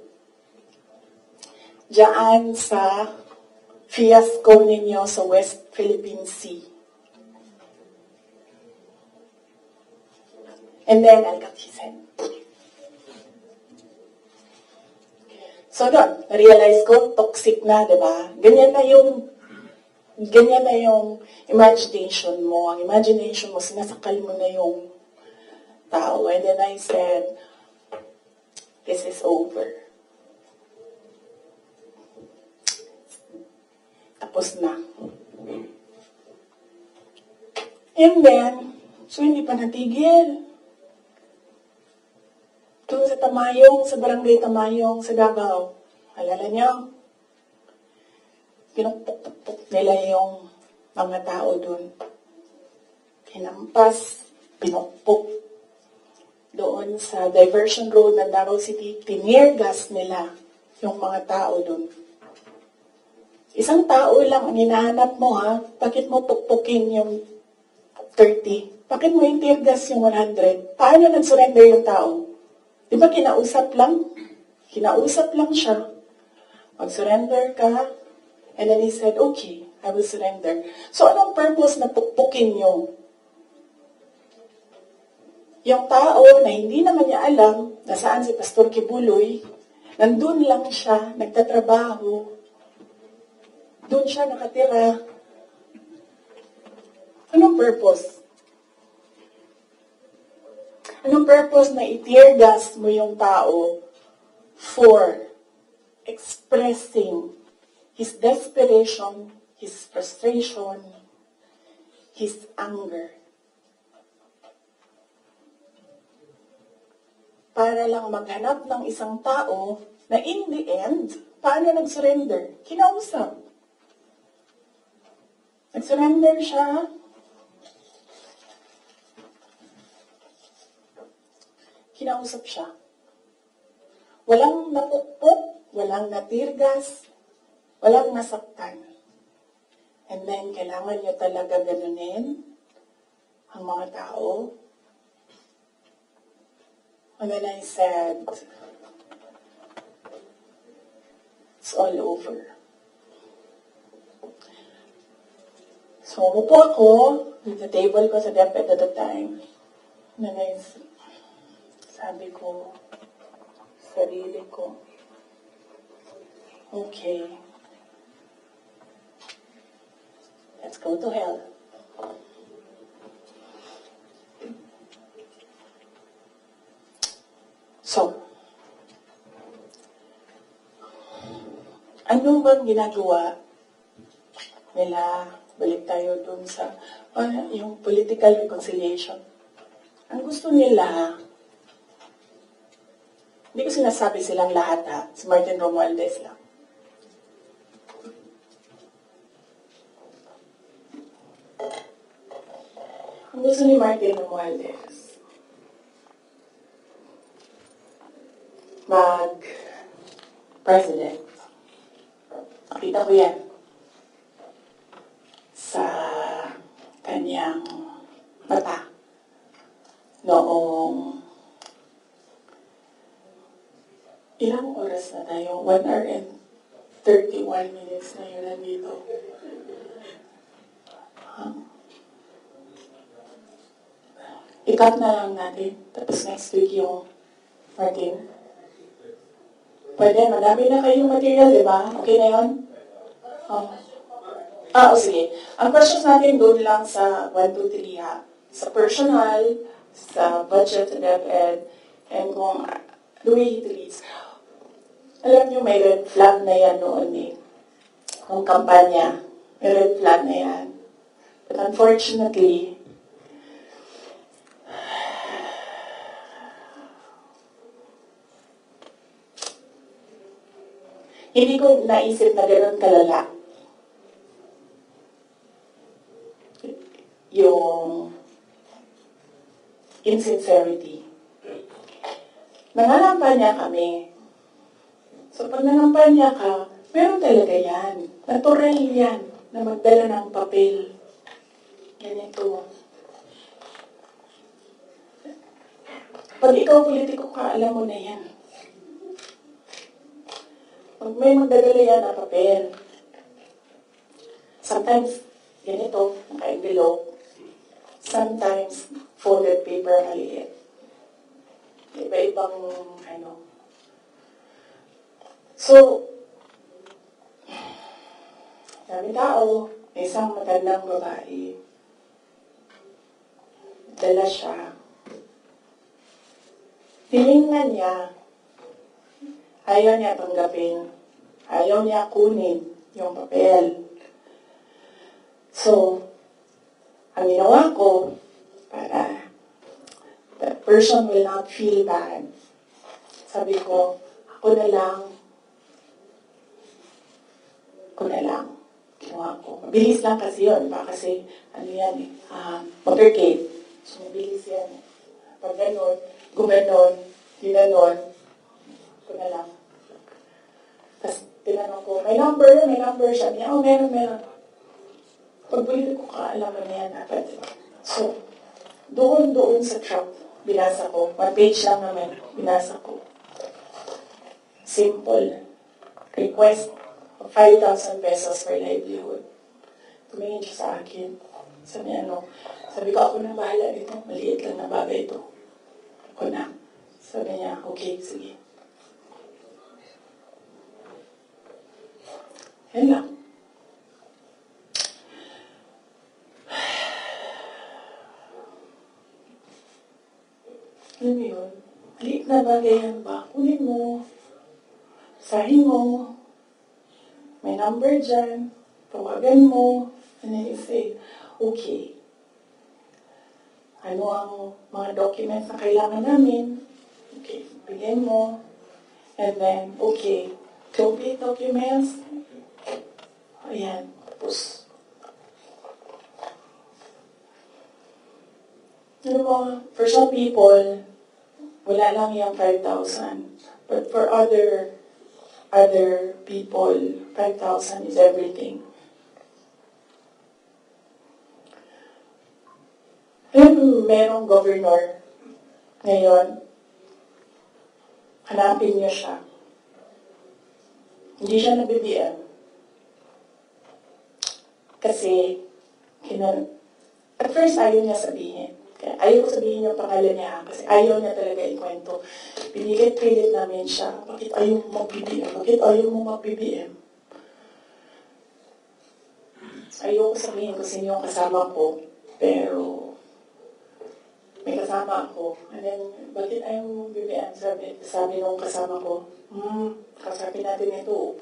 diyan sa fiasco ninyo sa West Philippine Sea. And then, I'll cut his head. So, doon, na-realize ko, toxic na, di ba? Ganyan na yung imagination mo. Ang imagination mo, sinasakal mo na yung tao. And then I said, this is over. Tapos na. And then, so hindi pa natigil. Doon sa Tamayong, sa barangay Tamayong, sa Davao. Alala niyo? Pinupuk-puk nila yung mga tao doon. Hinampas, pinupuk. Doon sa diversion road ng Davao City, tinirgas nila yung mga tao doon. Isang tao lang ang hinahanap mo, ha? Bakit mo pukpukin yung 30? Bakit mo yung tirgas yung 100? Paano nag-surrender yung tao? Di ba kinausap lang? Kinausap lang siya. Mag-surrender ka. And then he said, okay, I will surrender. So anong purpose na pukpukin yung tao na hindi naman niya alam na saan si Pastor Kibuloy, nandun lang siya, nagtatrabaho, doon siya nakatira. Anong purpose? Anong purpose na i-tear gas mo yung tao for expressing his desperation, his frustration, his anger. Para lang maghanap ng isang tao na in the end, paano nag-surrender? Kinausap. Nag-surrender siya. Kinausap siya. Walang napukpok, walang natirgas, walang nasaktan. And then, kailangan niyo talaga ganunin ang mga tao. And then I said, it's all over. So, umupo ako with the table ko sa DepEd at the time. And then sabi ko, sarili ko, okay, let's go to hell. So, ano bang ginagawa nila? Balik tayo dun sa yung political reconciliation. Ang gusto nila, hindi ko sinasabi silang lahat ha, si Martin Romualdez lang. Ang gusto ni Martin Romualdez, mag-president. Nakita ko yan sa kanyang mata noong ilang oras na tayo? 1 hour and 31 minutes na yun nandito. I-cut na lang natin. Tapos next week yung Martin. Pwede, madami na kayong material, di ba? Okay na yun? Sige. Ang questions natin doon lang sa 1, 2, 3 ha. Sa personal, sa budget, sa DepEd, and kung the way he treats. Alam nyo, may red flag na yan noon eh. Kung kampanya, may red flag na yan. But unfortunately, hindi ko naisip na gano'n kalala yung insincerity. Nangangampanya kami. So pag nangampanya ka, meron talaga yan. Natural yan na magdala ng papel. Ganito. Pag ikaw politiko ka, alam mo na yan. Pag may magdadala yan na papel, sometimes ganito, naka-envelope. Sometimes folded paper maliit. Iba-ibang ano. So, dami tao, may isang magandang babae. Dala siya. Tinignan niya, ayaw niya tanggapin, ayaw niya kunin yung papel. So, ang ginawa ko, para that person will not feel bad, sabi ko, ako na lang. Ginawa ko. Mabilis lang kasi yun, diba? Kasi, ano yan eh, motorcade. So, mabilis yan. Pag ganon, gumanon, ginanon, ko na lang. Tapos, tinanong ko, may number siya. Niya, meron. Pag politiko ka, alam mo na yan dapat. So, doon sa truck, binasa ko. 1 page lang naman, binasa ko. Simple. Request of 5,000 pesos for livelihood. Tumingin siya sa akin. Sabi ko, ako na bahala dito. Maliit lang na bagay ito. Ako na. Sabi niya, okay, sige. Yan lang. Alam mo yun? Maliit na bagay yan ba? Kunin mo. Sahin mo. may number dyan, tawagan mo, and then you say, okay, ano ang mga documents na kailangan namin, okay, bigyan mo, and then, okay, complete documents, ayan, tapos, ano mo, for some people, wala lang yung 5,000, but for other people, 5,000 is everything. Merong governor ngayon, hanapin niyo siya. Hindi siya na-BBM. Kasi, at first ayaw niya sabihin. Ayaw ko sabihin yung pangalan niya kasi ayaw niya talaga ikwento. Pinilit namin siya. Bakit ayaw mo mag-BBM? Bakit ayaw mo mag-BBM? Ayaw ko sabihin kung sino yung kasama ko, pero may kasama ako. And then, bakit ayaw mo mag-BBM? Sabi nung kasama ko, kasabi natin ito,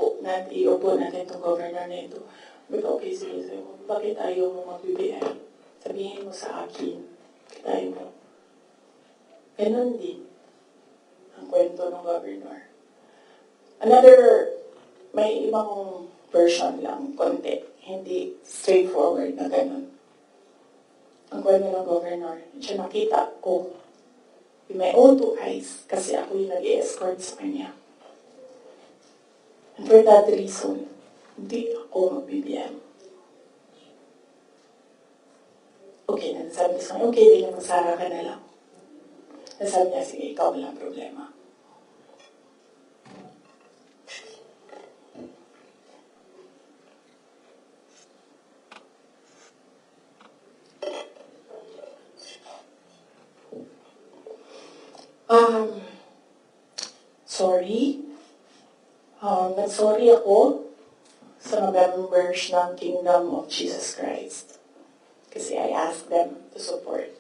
iupo natin itong governor na ito. But okay, sige, bakit ayaw mo mag-BBM? Sabihin mo sa akin. Tayo mo. Ganon din ang kwento ng governor. May ibang version lang, konti. Hindi straightforward na ganon. Ang kwento ng governor, siya nakita ko with my own two eyes kasi ako yung nag-escort sa kanya. And for that reason, hindi ako mag-BBM. Okay, nasabi ko sa kanya, okay, din magsara ka na lang. Nasabi niya, sige, ikaw walang problema. Sorry. Nag-sorry ako sa members ng Kingdom of Jesus Christ. Kasi I asked them to support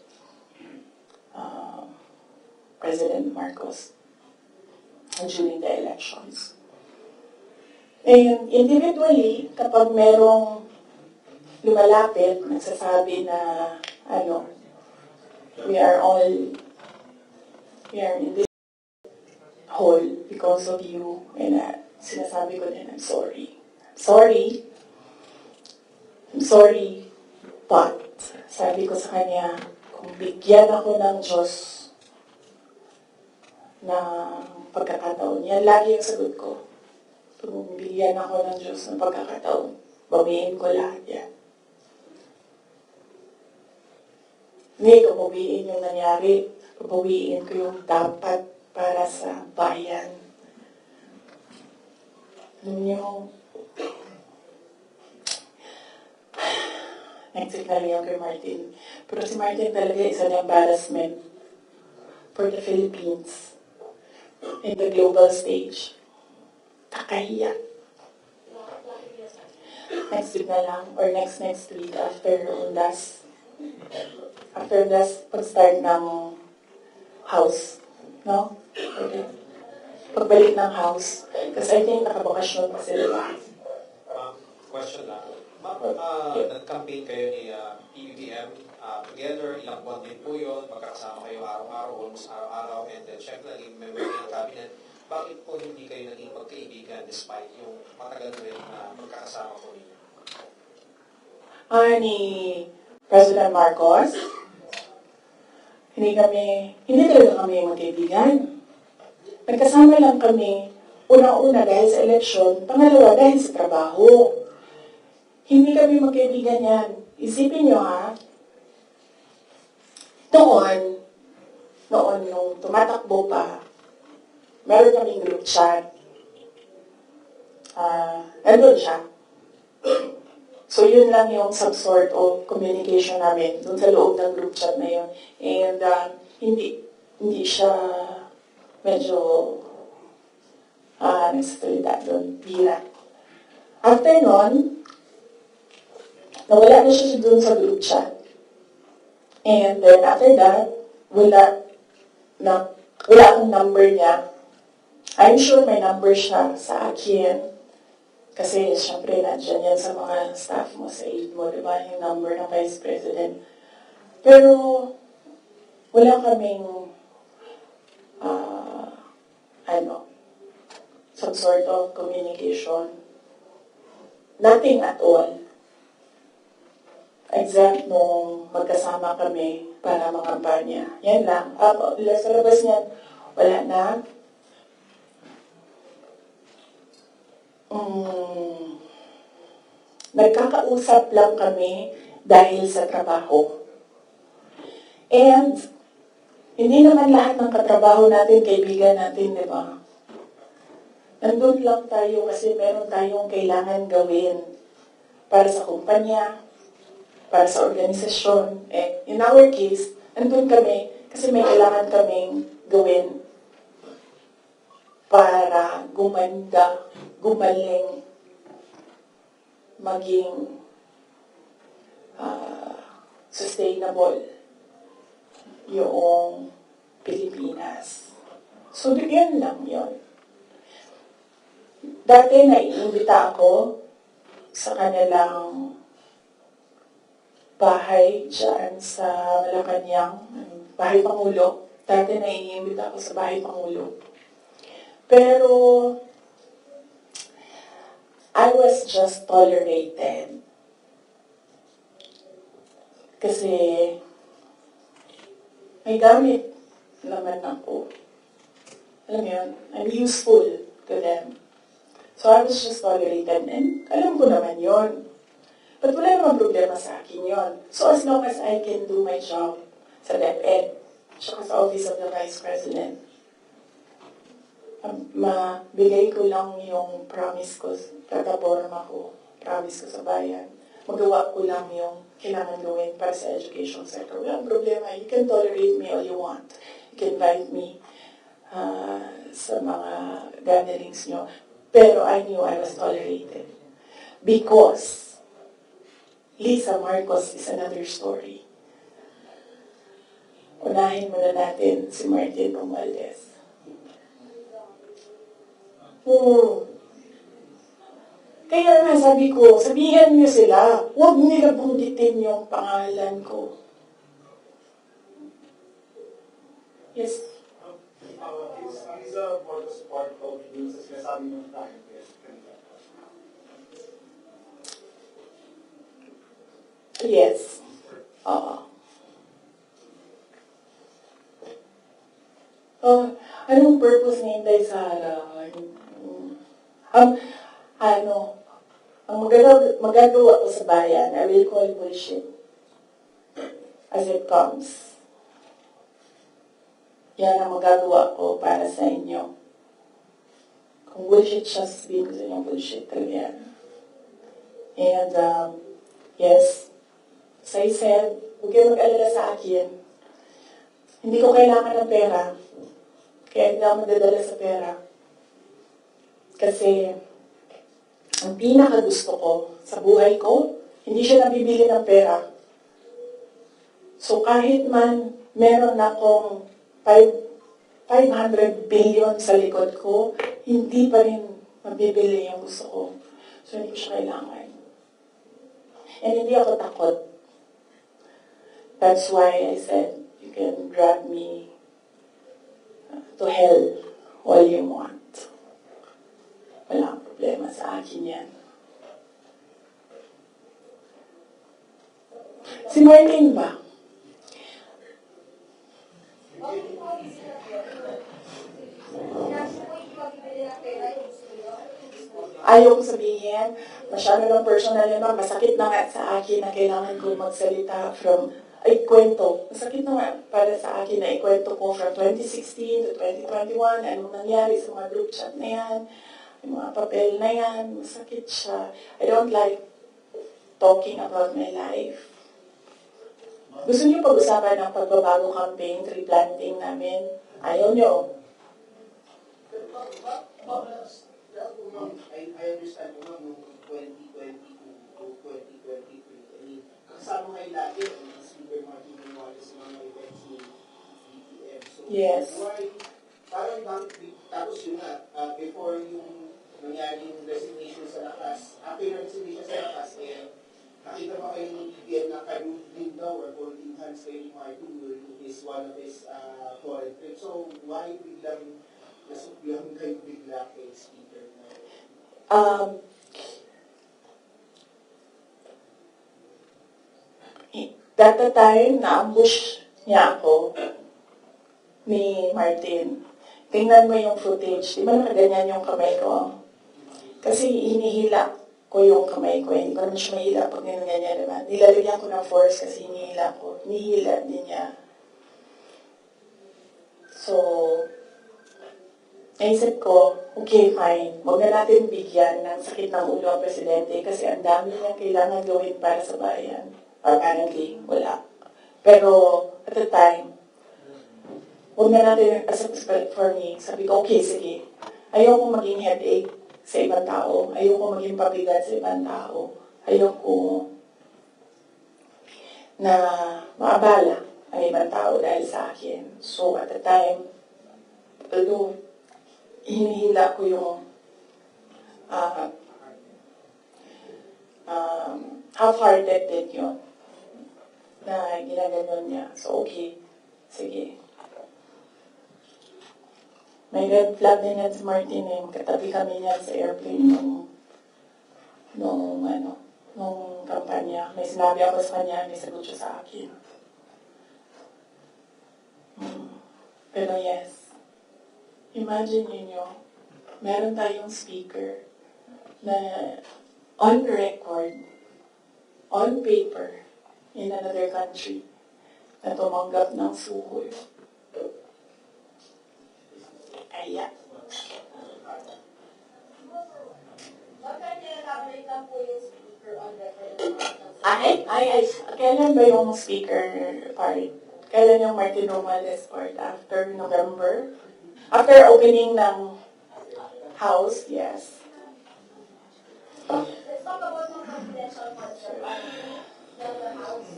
President Marcos during the elections. And individually, kapag merong lumalapit, nagsasabi na, we are in this hole because of you, and sinasabi ko din, I'm sorry. I'm sorry, but sabi ko sa kanya, kung bigyan ako ng Diyos na pagkakataon, yan lagi yung sagot ko. Kung bigyan ako ng Diyos ng pagkakataon, bawiin ko lahat yan. Hindi ko bawiin yung nangyari, bawiin ko yung dapat para sa bayan. Alam niyo, nag-signal yung kay Martin. Pero si Martin talaga isa ng embarrassment for the Philippines in the global stage. Kakahiya. Next week na lang, or next week after Undas. After Undas, pag-start ng house. No? Okay. Pagbalik ng house. Kasi I think nakabakasyon pa sila. Question lang. Ma'am, nag-campaign kayo ni PBBM together, ilang buwan din po yun, magkakasama kayo araw-araw, almost araw-araw, and then syempre naging member ng cabinet. Bakit po hindi kayo naging magkaibigan despite yung matagal rin na magkakasama po ninyo? Ni President Marcos, hindi talaga kami magkaibigan. Nagkasama lang kami, una-una dahil sa eleksyon, pangalawa dahil sa trabaho. Hindi kami magkaibigan yan. Isipin nyo noon nung tumatakbo pa, meron kaming group chat. Nandun siya. So yun lang yung some sort of communication namin dun sa loob ng group chat na yun. And hindi siya medyo nagsasalita doon, bira. After nun, nawala na siya doon sa group chat. And then after that, wala akong number niya. I'm sure may number siya sa akin. Kasi syempre nandiyan yan sa mga staff mo, sa aid mo, di ba, yung number ng Vice President. Pero wala kaming some sort of communication. Nothing at all. Except nung magkasama kami para makampanya. Yan lang. Sa labas niyan, wala na. Nagkakausap lang kami dahil sa trabaho. And hindi naman lahat ng katrabaho natin, kaibigan natin, di ba? Nandun lang tayo kasi meron tayong kailangan gawin para sa kumpanya, para sa organisasyon. In our case, nandun kami kasi may kailangan kaming gawin para gumanda, gumaling, maging sustainable yung Pilipinas. So, yun lang yun. Dati naiimbita ako sa kanilang bahay dyan sa Malacanang, Bahay Pangulo. Dati naiimbita ako sa Bahay Pangulo. Pero I was just tolerated. Kasi may gamit naman ako. Alam mo yun, I'm useful to them. So I was just tolerated, and alam ko naman yun. But wala namang problema sa akin yun. So as long as I can do my job sa DepEd, tsaka sa Office of the Vice President, mabigay ko lang yung promise ko, tataporma ko, promise ko sa bayan. Magawa ko lang yung kailangan gawin para sa education sector. Walang problema. You can tolerate me all you want. You can invite me sa mga gatherings nyo. Pero I knew I was tolerated. Because Lisa Marcos is another story. Unahin muna natin si Martin Romualdez. Kaya nga sabi ko, sabihan niyo sila, huwag nila bunggitin yung pangalan ko. Yes. Lisa Marcos part of yung sa sinasabi ng tayo. Yes. Anong purpose ni Inday Sara? Ang magagawa ko sa bayan, I will call bullshit as it comes. Yan ang magagawa ko para sa inyo. Kung bullshit siya, sabihin ko sa inyo, bullshit talaga yan. And, yes, as I said, huwag kayo mag-alala sa akin. Hindi ko kailangan ng pera. Kaya hindi ako madadala sa pera. Kasi, ang pinakagusto ko sa buhay ko, hindi siya nabibili ng pera. So kahit man meron akong 500 billion sa likod ko, hindi pa rin mabibili yung gusto ko. So hindi ko siya kailangan. And hindi ako takot. That's why I said, you can drag me to hell all you want. Walang problema sa akin yan. Si Martin ba? Ayaw ko sabihin, masyado ng personal naman, masakit na nga sa akin na kailangan ko magsalita from, kwento. Masakit na nga para sa akin na ikwento ko from 2016 to 2021, anong nangyari sa mga group chat na yan, yung mga papel na yan, masakit siya. I don't like talking about my life. Gusto niyo pag-usapan ng pagbabago campaign, tree planting namin? Ayaw niyo. I understand mo nung 2022 to 2023, kasama kayo lagi ang Speaker Martin Romualdez sa mga events ni BBM. So, yes. Why, parang bakit, tapos yun nga, before yung nangyari yung resignation sa lakas, after yung resignation sa lakas, nakita pa kayo ng BBM na karuling daw or holding hands kayo ni Martin during one of his foreign trips. So, why biglang nasukbihan kayo bigla kay Speaker? That the time, na-ambush niya ako ni Martin. Tingnan mo yung footage. Di ba nakaganyan yung kamay ko? Kasi hinihila ko yung kamay ko. Hindi ko naman siya mahila pag ganyan, diba? Nilalagyan ko ng force kasi hinihila ko. Hinihila din niya. So, naisip ko, okay, fine. Huwag na natin bigyan ng sakit ng ulo ang presidente kasi ang dami niyang kailangan gawin para sa bayan. Apparently, wala. Pero, at the time, huwag na natin, as a for me, sabi ko, okay, sige. Ayoko maging headache sa ibang tao. Ayoko maging pabigat sa ibang tao. Ayoko na maabala ang ibang tao dahil sa akin. So, at the time, although hinihila ko yung half-hearted din yun na ginaganon niya. So, okay. Sige. May red flag din yan si Martin eh. Katabi kami niya sa airplane nung kampanya. May sinabi ako sa kanya, may sagot siya sa akin. Pero yes, imagine niyo, meron tayong speaker na on record, on paper, in another country, na tumanggap ng suhol. Ayan. Kailan ba yung speaker part? Kailan yung Martin Romualdez part? After November? After opening ng house, yes. Let's talk about yung confidential funds ng the house.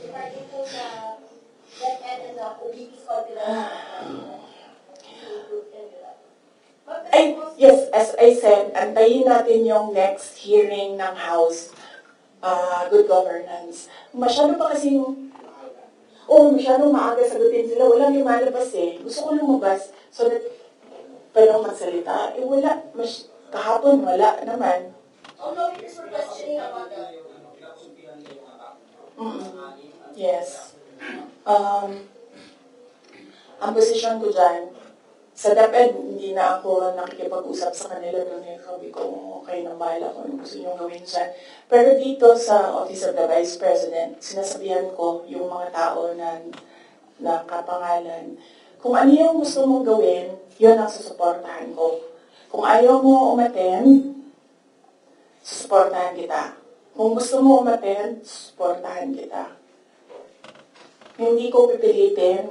Regarding po sa DepEd and the OBP's confidential Yes, as I said, antayin natin yung next hearing ng House, Good Governance. Masyado pa kasing, masyado maaga sagutin sila. Walang lumalabas eh. Gusto ko lumabas so that pwede magsalita. Wala. Kahapon, wala naman. Although it is questioning about the... Yes. Ang posisyon ko dyan, sa DepEd, hindi na ako nakikipag-usap sa kanila doon. Sabi ko, okay, nang bahala ko ano gusto nyo gawin dyan. Pero dito sa Office of the Vice President, sinasabihan ko yung mga tao na kapangalan, kung ano yung gusto mong gawin, yun ang susuportahan ko. Kung ayaw mo umattend, susuportahan kita. Kung gusto mo umattend, susuportahan kita. Hindi ko pipilitin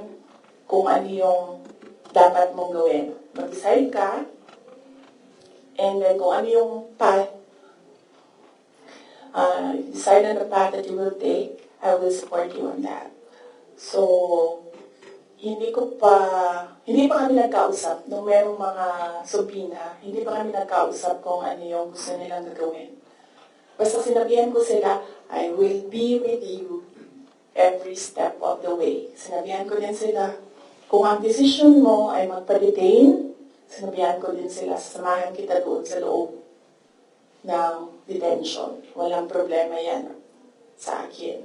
kung ano yung dapat mong gawin. Mag-decide ka, and then kung ano yung path, decide on the path that you will take, I will support you on that. So, hindi pa kami nagkausap nung merong mga subpina, hindi pa kami nagkausap kung ano yung gusto nilang gagawin. Basta sinabihan ko sila, I will be with you every step of the way. Sinabihan ko din sila, kung ang decision mo ay magpa-detain, sinabihan ko din sila, samahan kita doon sa loob ng detention. Walang problema yan sa akin.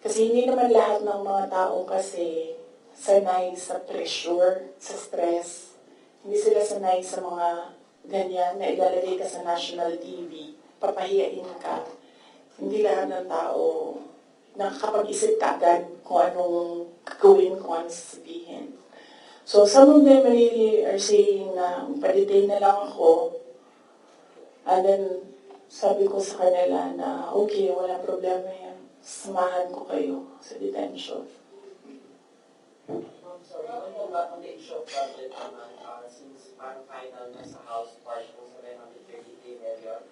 Kasi hindi naman lahat ng mga tao kasi sanay sa pressure, sa stress. Hindi sila sanay sa mga ganyan na ilalagay ka sa national TV, papahiyain ka. Hindi lahat ng tao nakakapag-isip ka agad kung anong gawin, kung anong sasabihin. So, some of them really are saying na pa-detain na lang ako. And then, sabi ko sa kanila na, okay, walang problema yan. Samahan ko kayo sa detention. Sorry, on the issue of budget naman, since parang final na sa House part ng 733 million,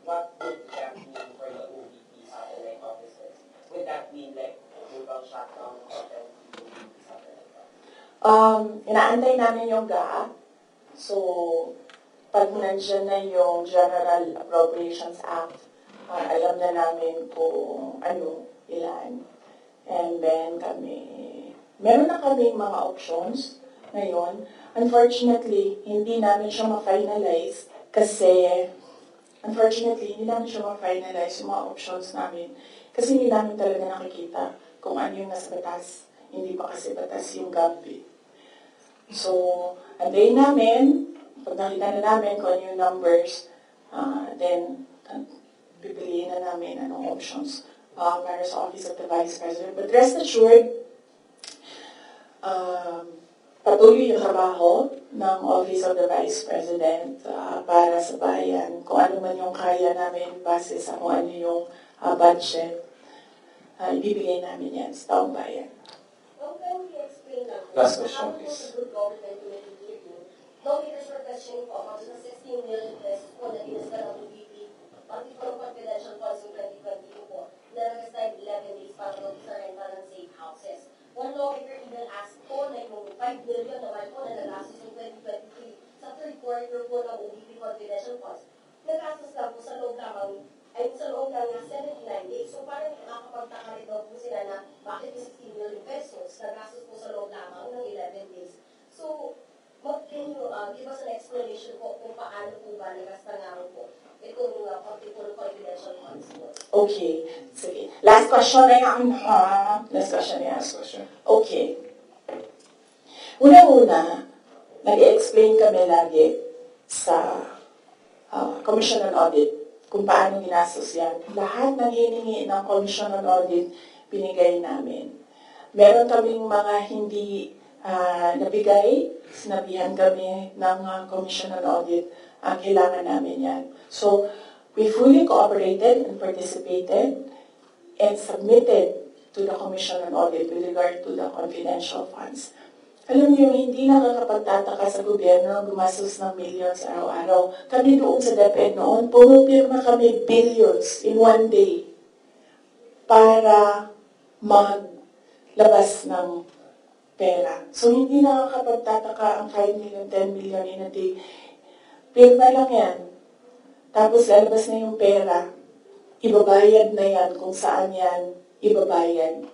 what would that mean for the OVP satellite offices? Would that mean like total shutdown of the OVP satellite offices? Inaantay namin yung GA. So, pag nandyan na yung General Appropriations Act, alam na namin kung ano, ilan. And then meron na kami mga options ngayon. Unfortunately, hindi namin siya ma-finalize kasi yung mga options namin kasi hindi namin talaga nakikita kung ano yung nasa batas. Hindi pa kasi batas yung GAP. So, antayin namin, pag nakita na namin kung ano yung numbers, then pipiliin na namin anong options para sa Office of the Vice President. But rest assured, patuloy yung trabaho ng Office of the Vice President para sa bayan. Kung ano man yung kaya namin base sa kung ano yung budget, ibibigay namin yan sa taong bayan. Last question, please. No leaders were questioning po about the 16 million pesos po na tinasga ng UBP, pati po ng confidential funds in 2022 po, nalagas tayo 11 days para sa renta ng safe houses. One lawmaker even asked po na yung 5 billion naman po na nalagas yung 2023 sa third quarter po ng UBP confidential funds. Nagastos lang po sa loob ng 79 days. So parang nakakapagtaka rin daw po sila na bakit yung 16 million pesos nagastos po sa loob lamang ng 11 days. So, can you give us an explanation po kung paano po ba nagasta nga po itong particular confidential funds po? Okay. Sige. Last question na yan. Last question na yan. Okay. Una-una, nag-explain kami lagi sa Commission on Audit kung paano ginastos yan. Lahat ng hiningi ng Commission on Audit, binigay namin. Meron kaming mga hindi nabigay, sinabihan kami ng Commission on Audit, kailangan namin yan. So, we fully cooperated and participated and submitted to the Commission on Audit with regard to the confidential funds. Alam niyo, hindi nakakapagtataka sa gobyerno gumastos ng millions araw-araw. Kami doon sa DepEd noon, pumipirma kami billions in one day para maglabas ng pera. So, hindi nakakapagtataka ang 5 million, 10 million in a day. Pirma lang yan. Tapos lalabas na yung pera. Ibabayad na yan kung saan yan ibabayad.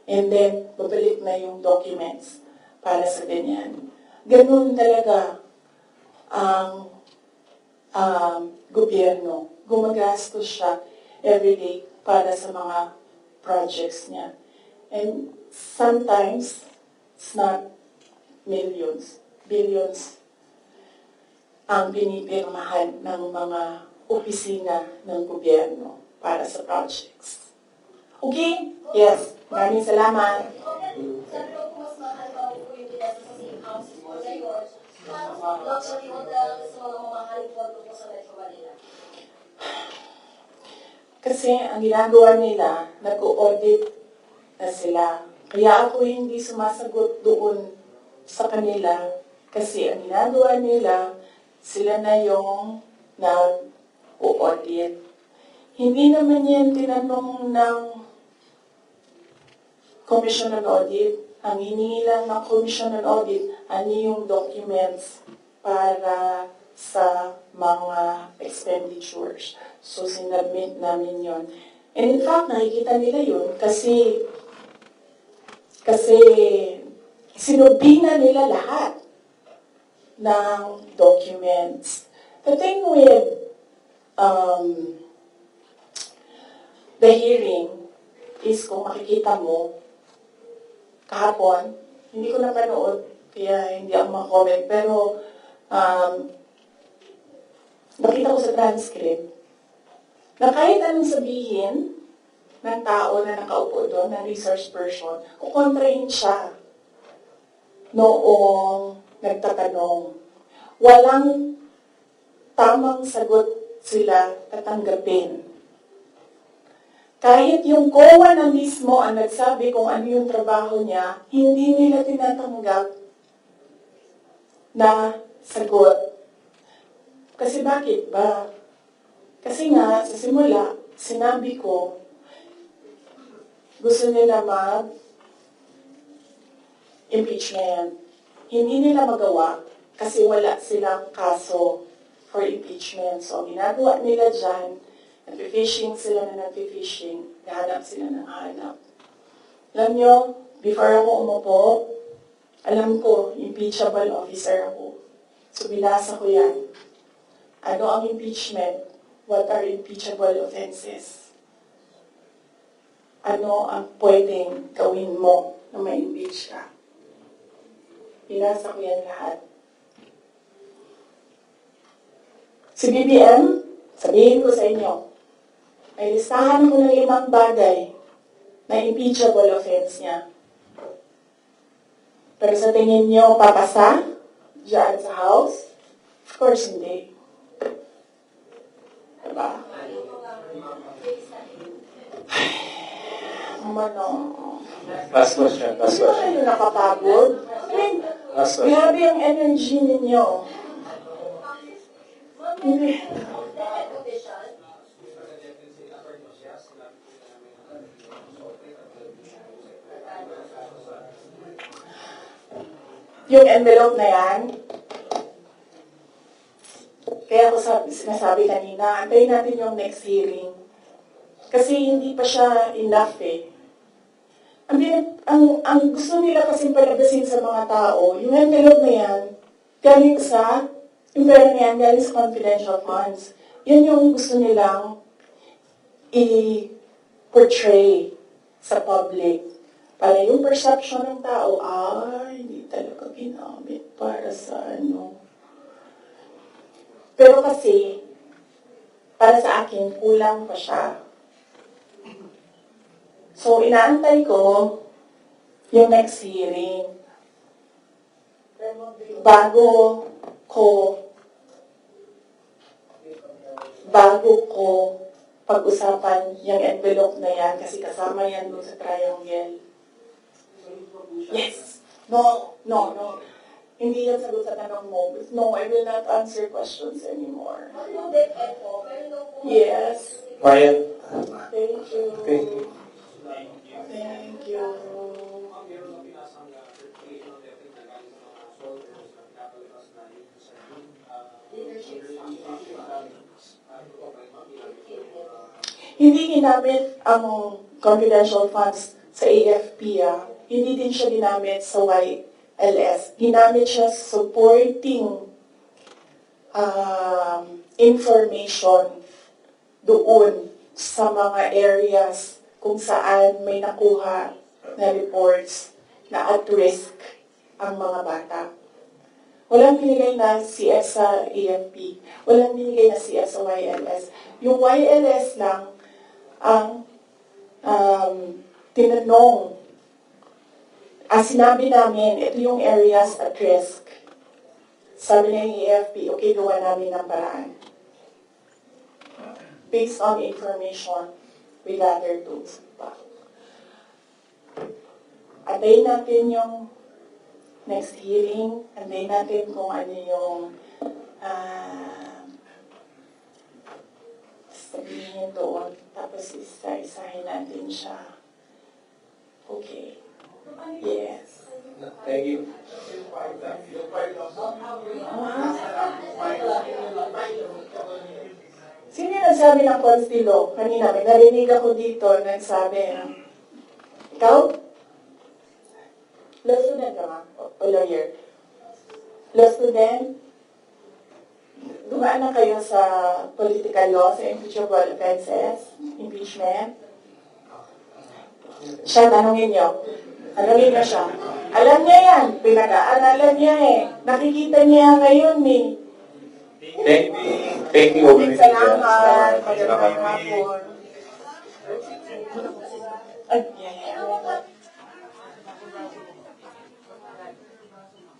And then, babalik na yung documents para sa ganyan. Ganun talaga ang gobyerno. Gumagastos siya everyday para sa mga projects niya. And sometimes, it's not millions, billions ang pinipirmahan ng mga opisina ng gobyerno para sa projects. Okay? Yes. Maraming salamat. Sabi ko po mas mahal pa po yung ginasa sa safe houses po ngayon. Luxury hotel sa mga mamahaling pondo po sa Metro Manila. Kasi ang ginagawa nila, nag-audit na sila. Kaya ako hindi sumasagot doon sa kanila kasi ang ginagawa nila, sila na yung nag-audit. Hindi naman yan tinanong ng Commission on Audit. Ang hiningi lang ng Commission on Audit, ano yung documents para sa mga expenditures. So, sinabmit namin yon. And in fact, nakikita nila yun kasi sinubing na nila lahat ng documents. The thing with the hearing is kung makikita mo, kahapon, hindi ko napanood, kaya hindi ako mag-comment, pero nakita ko sa transcript na kahit anong sabihin ng tao na nakaupo doon, ng research person, kukontrahin siya noong nagtatanong. Walang tamang sagot sila tatanggapin. Kahit yung COA na mismo ang nagsabi kung ano yung trabaho niya, hindi nila tinatanggap na sagot. Kasi bakit ba? Kasi nga, sa simula, sinabi ko, gusto nila mag-impeachment. Hindi nila magawa kasi wala silang kaso for impeachment. So, ginagawa nila dyan, nag-fishing sila na nag-fishing, nahanap sila ng hanap. Alam nyo, before ako umupo, alam ko, impeachable officer ako. So, binasa ko yan. Ano ang impeachment? What are impeachable offenses? Ano ang pwedeng gawin mo na ma-impeach ka? Binasa ko yan lahat. Si BBM, sabihin ko sa inyo, may listahan ako ng 5 bagay na impeachable offense niya. Pero sa tingin niyo, papasa diyan sa House? Of course, hindi. Diba? Last question. Hindi ba kayo nakapagod? I mean, grabe ang energy ninyo. Hindi. Yung envelope na yan, kaya ako sinasabi kanina, antayin natin yung next hearing. Kasi hindi pa siya enough eh. Ang gusto nila kasing palabasin sa mga tao, yung envelope na yan, galing sa, yung pera na yan, galing sa confidential funds. Yan yung gusto nilang i-portray sa public. Para yung perception ng tao, hindi talaga ginamit para sa ano. Pero kasi, para sa akin, kulang pa siya. So, inaantay ko yung next hearing. Bago ko pag-usapan yung envelope na yan, kasi kasama yan doon sa triangle. Yes. No. Hindi yan sagot sa tanong mo. No, I will not answer questions anymore. Yes. Ryan. Thank you. Thank you. Thank you. Hindi ginamit ang confidential funds sa AFP. Hindi din siya ginamit sa YLS. Ginamit siya supporting information doon sa mga areas kung saan may nakuha na reports na at risk ang mga bata. Walang binigay na CS sa AFP. Walang binigay na CS sa YLS. Yung YLS lang ang tinanong. Sinabi namin, ito yung areas at risk. Sabi ng AFP, okay, gawa namin ng paraan. Based on information we gathered to. Antayin natin yung next hearing. Antayin natin kung ano yung sabihin doon. Tapos isa-isahin natin siya. Okay. Yes. Thank you. Sino yung nagsabi ng Constilo? Kanina, may narinig ako dito, nagsabi, ikaw? Law student ka ba? O lawyer? Law student? Dumaan na kayo sa political law, sa impeachable offenses, impeachment? Siya, tanungin niyo. Tanungin niyo siya. Alam niya yan. Pinag-aaralan niya eh. Nakikita niya ngayon eh. Thank you. Salamat. Magandang hapon. Ay, yeah.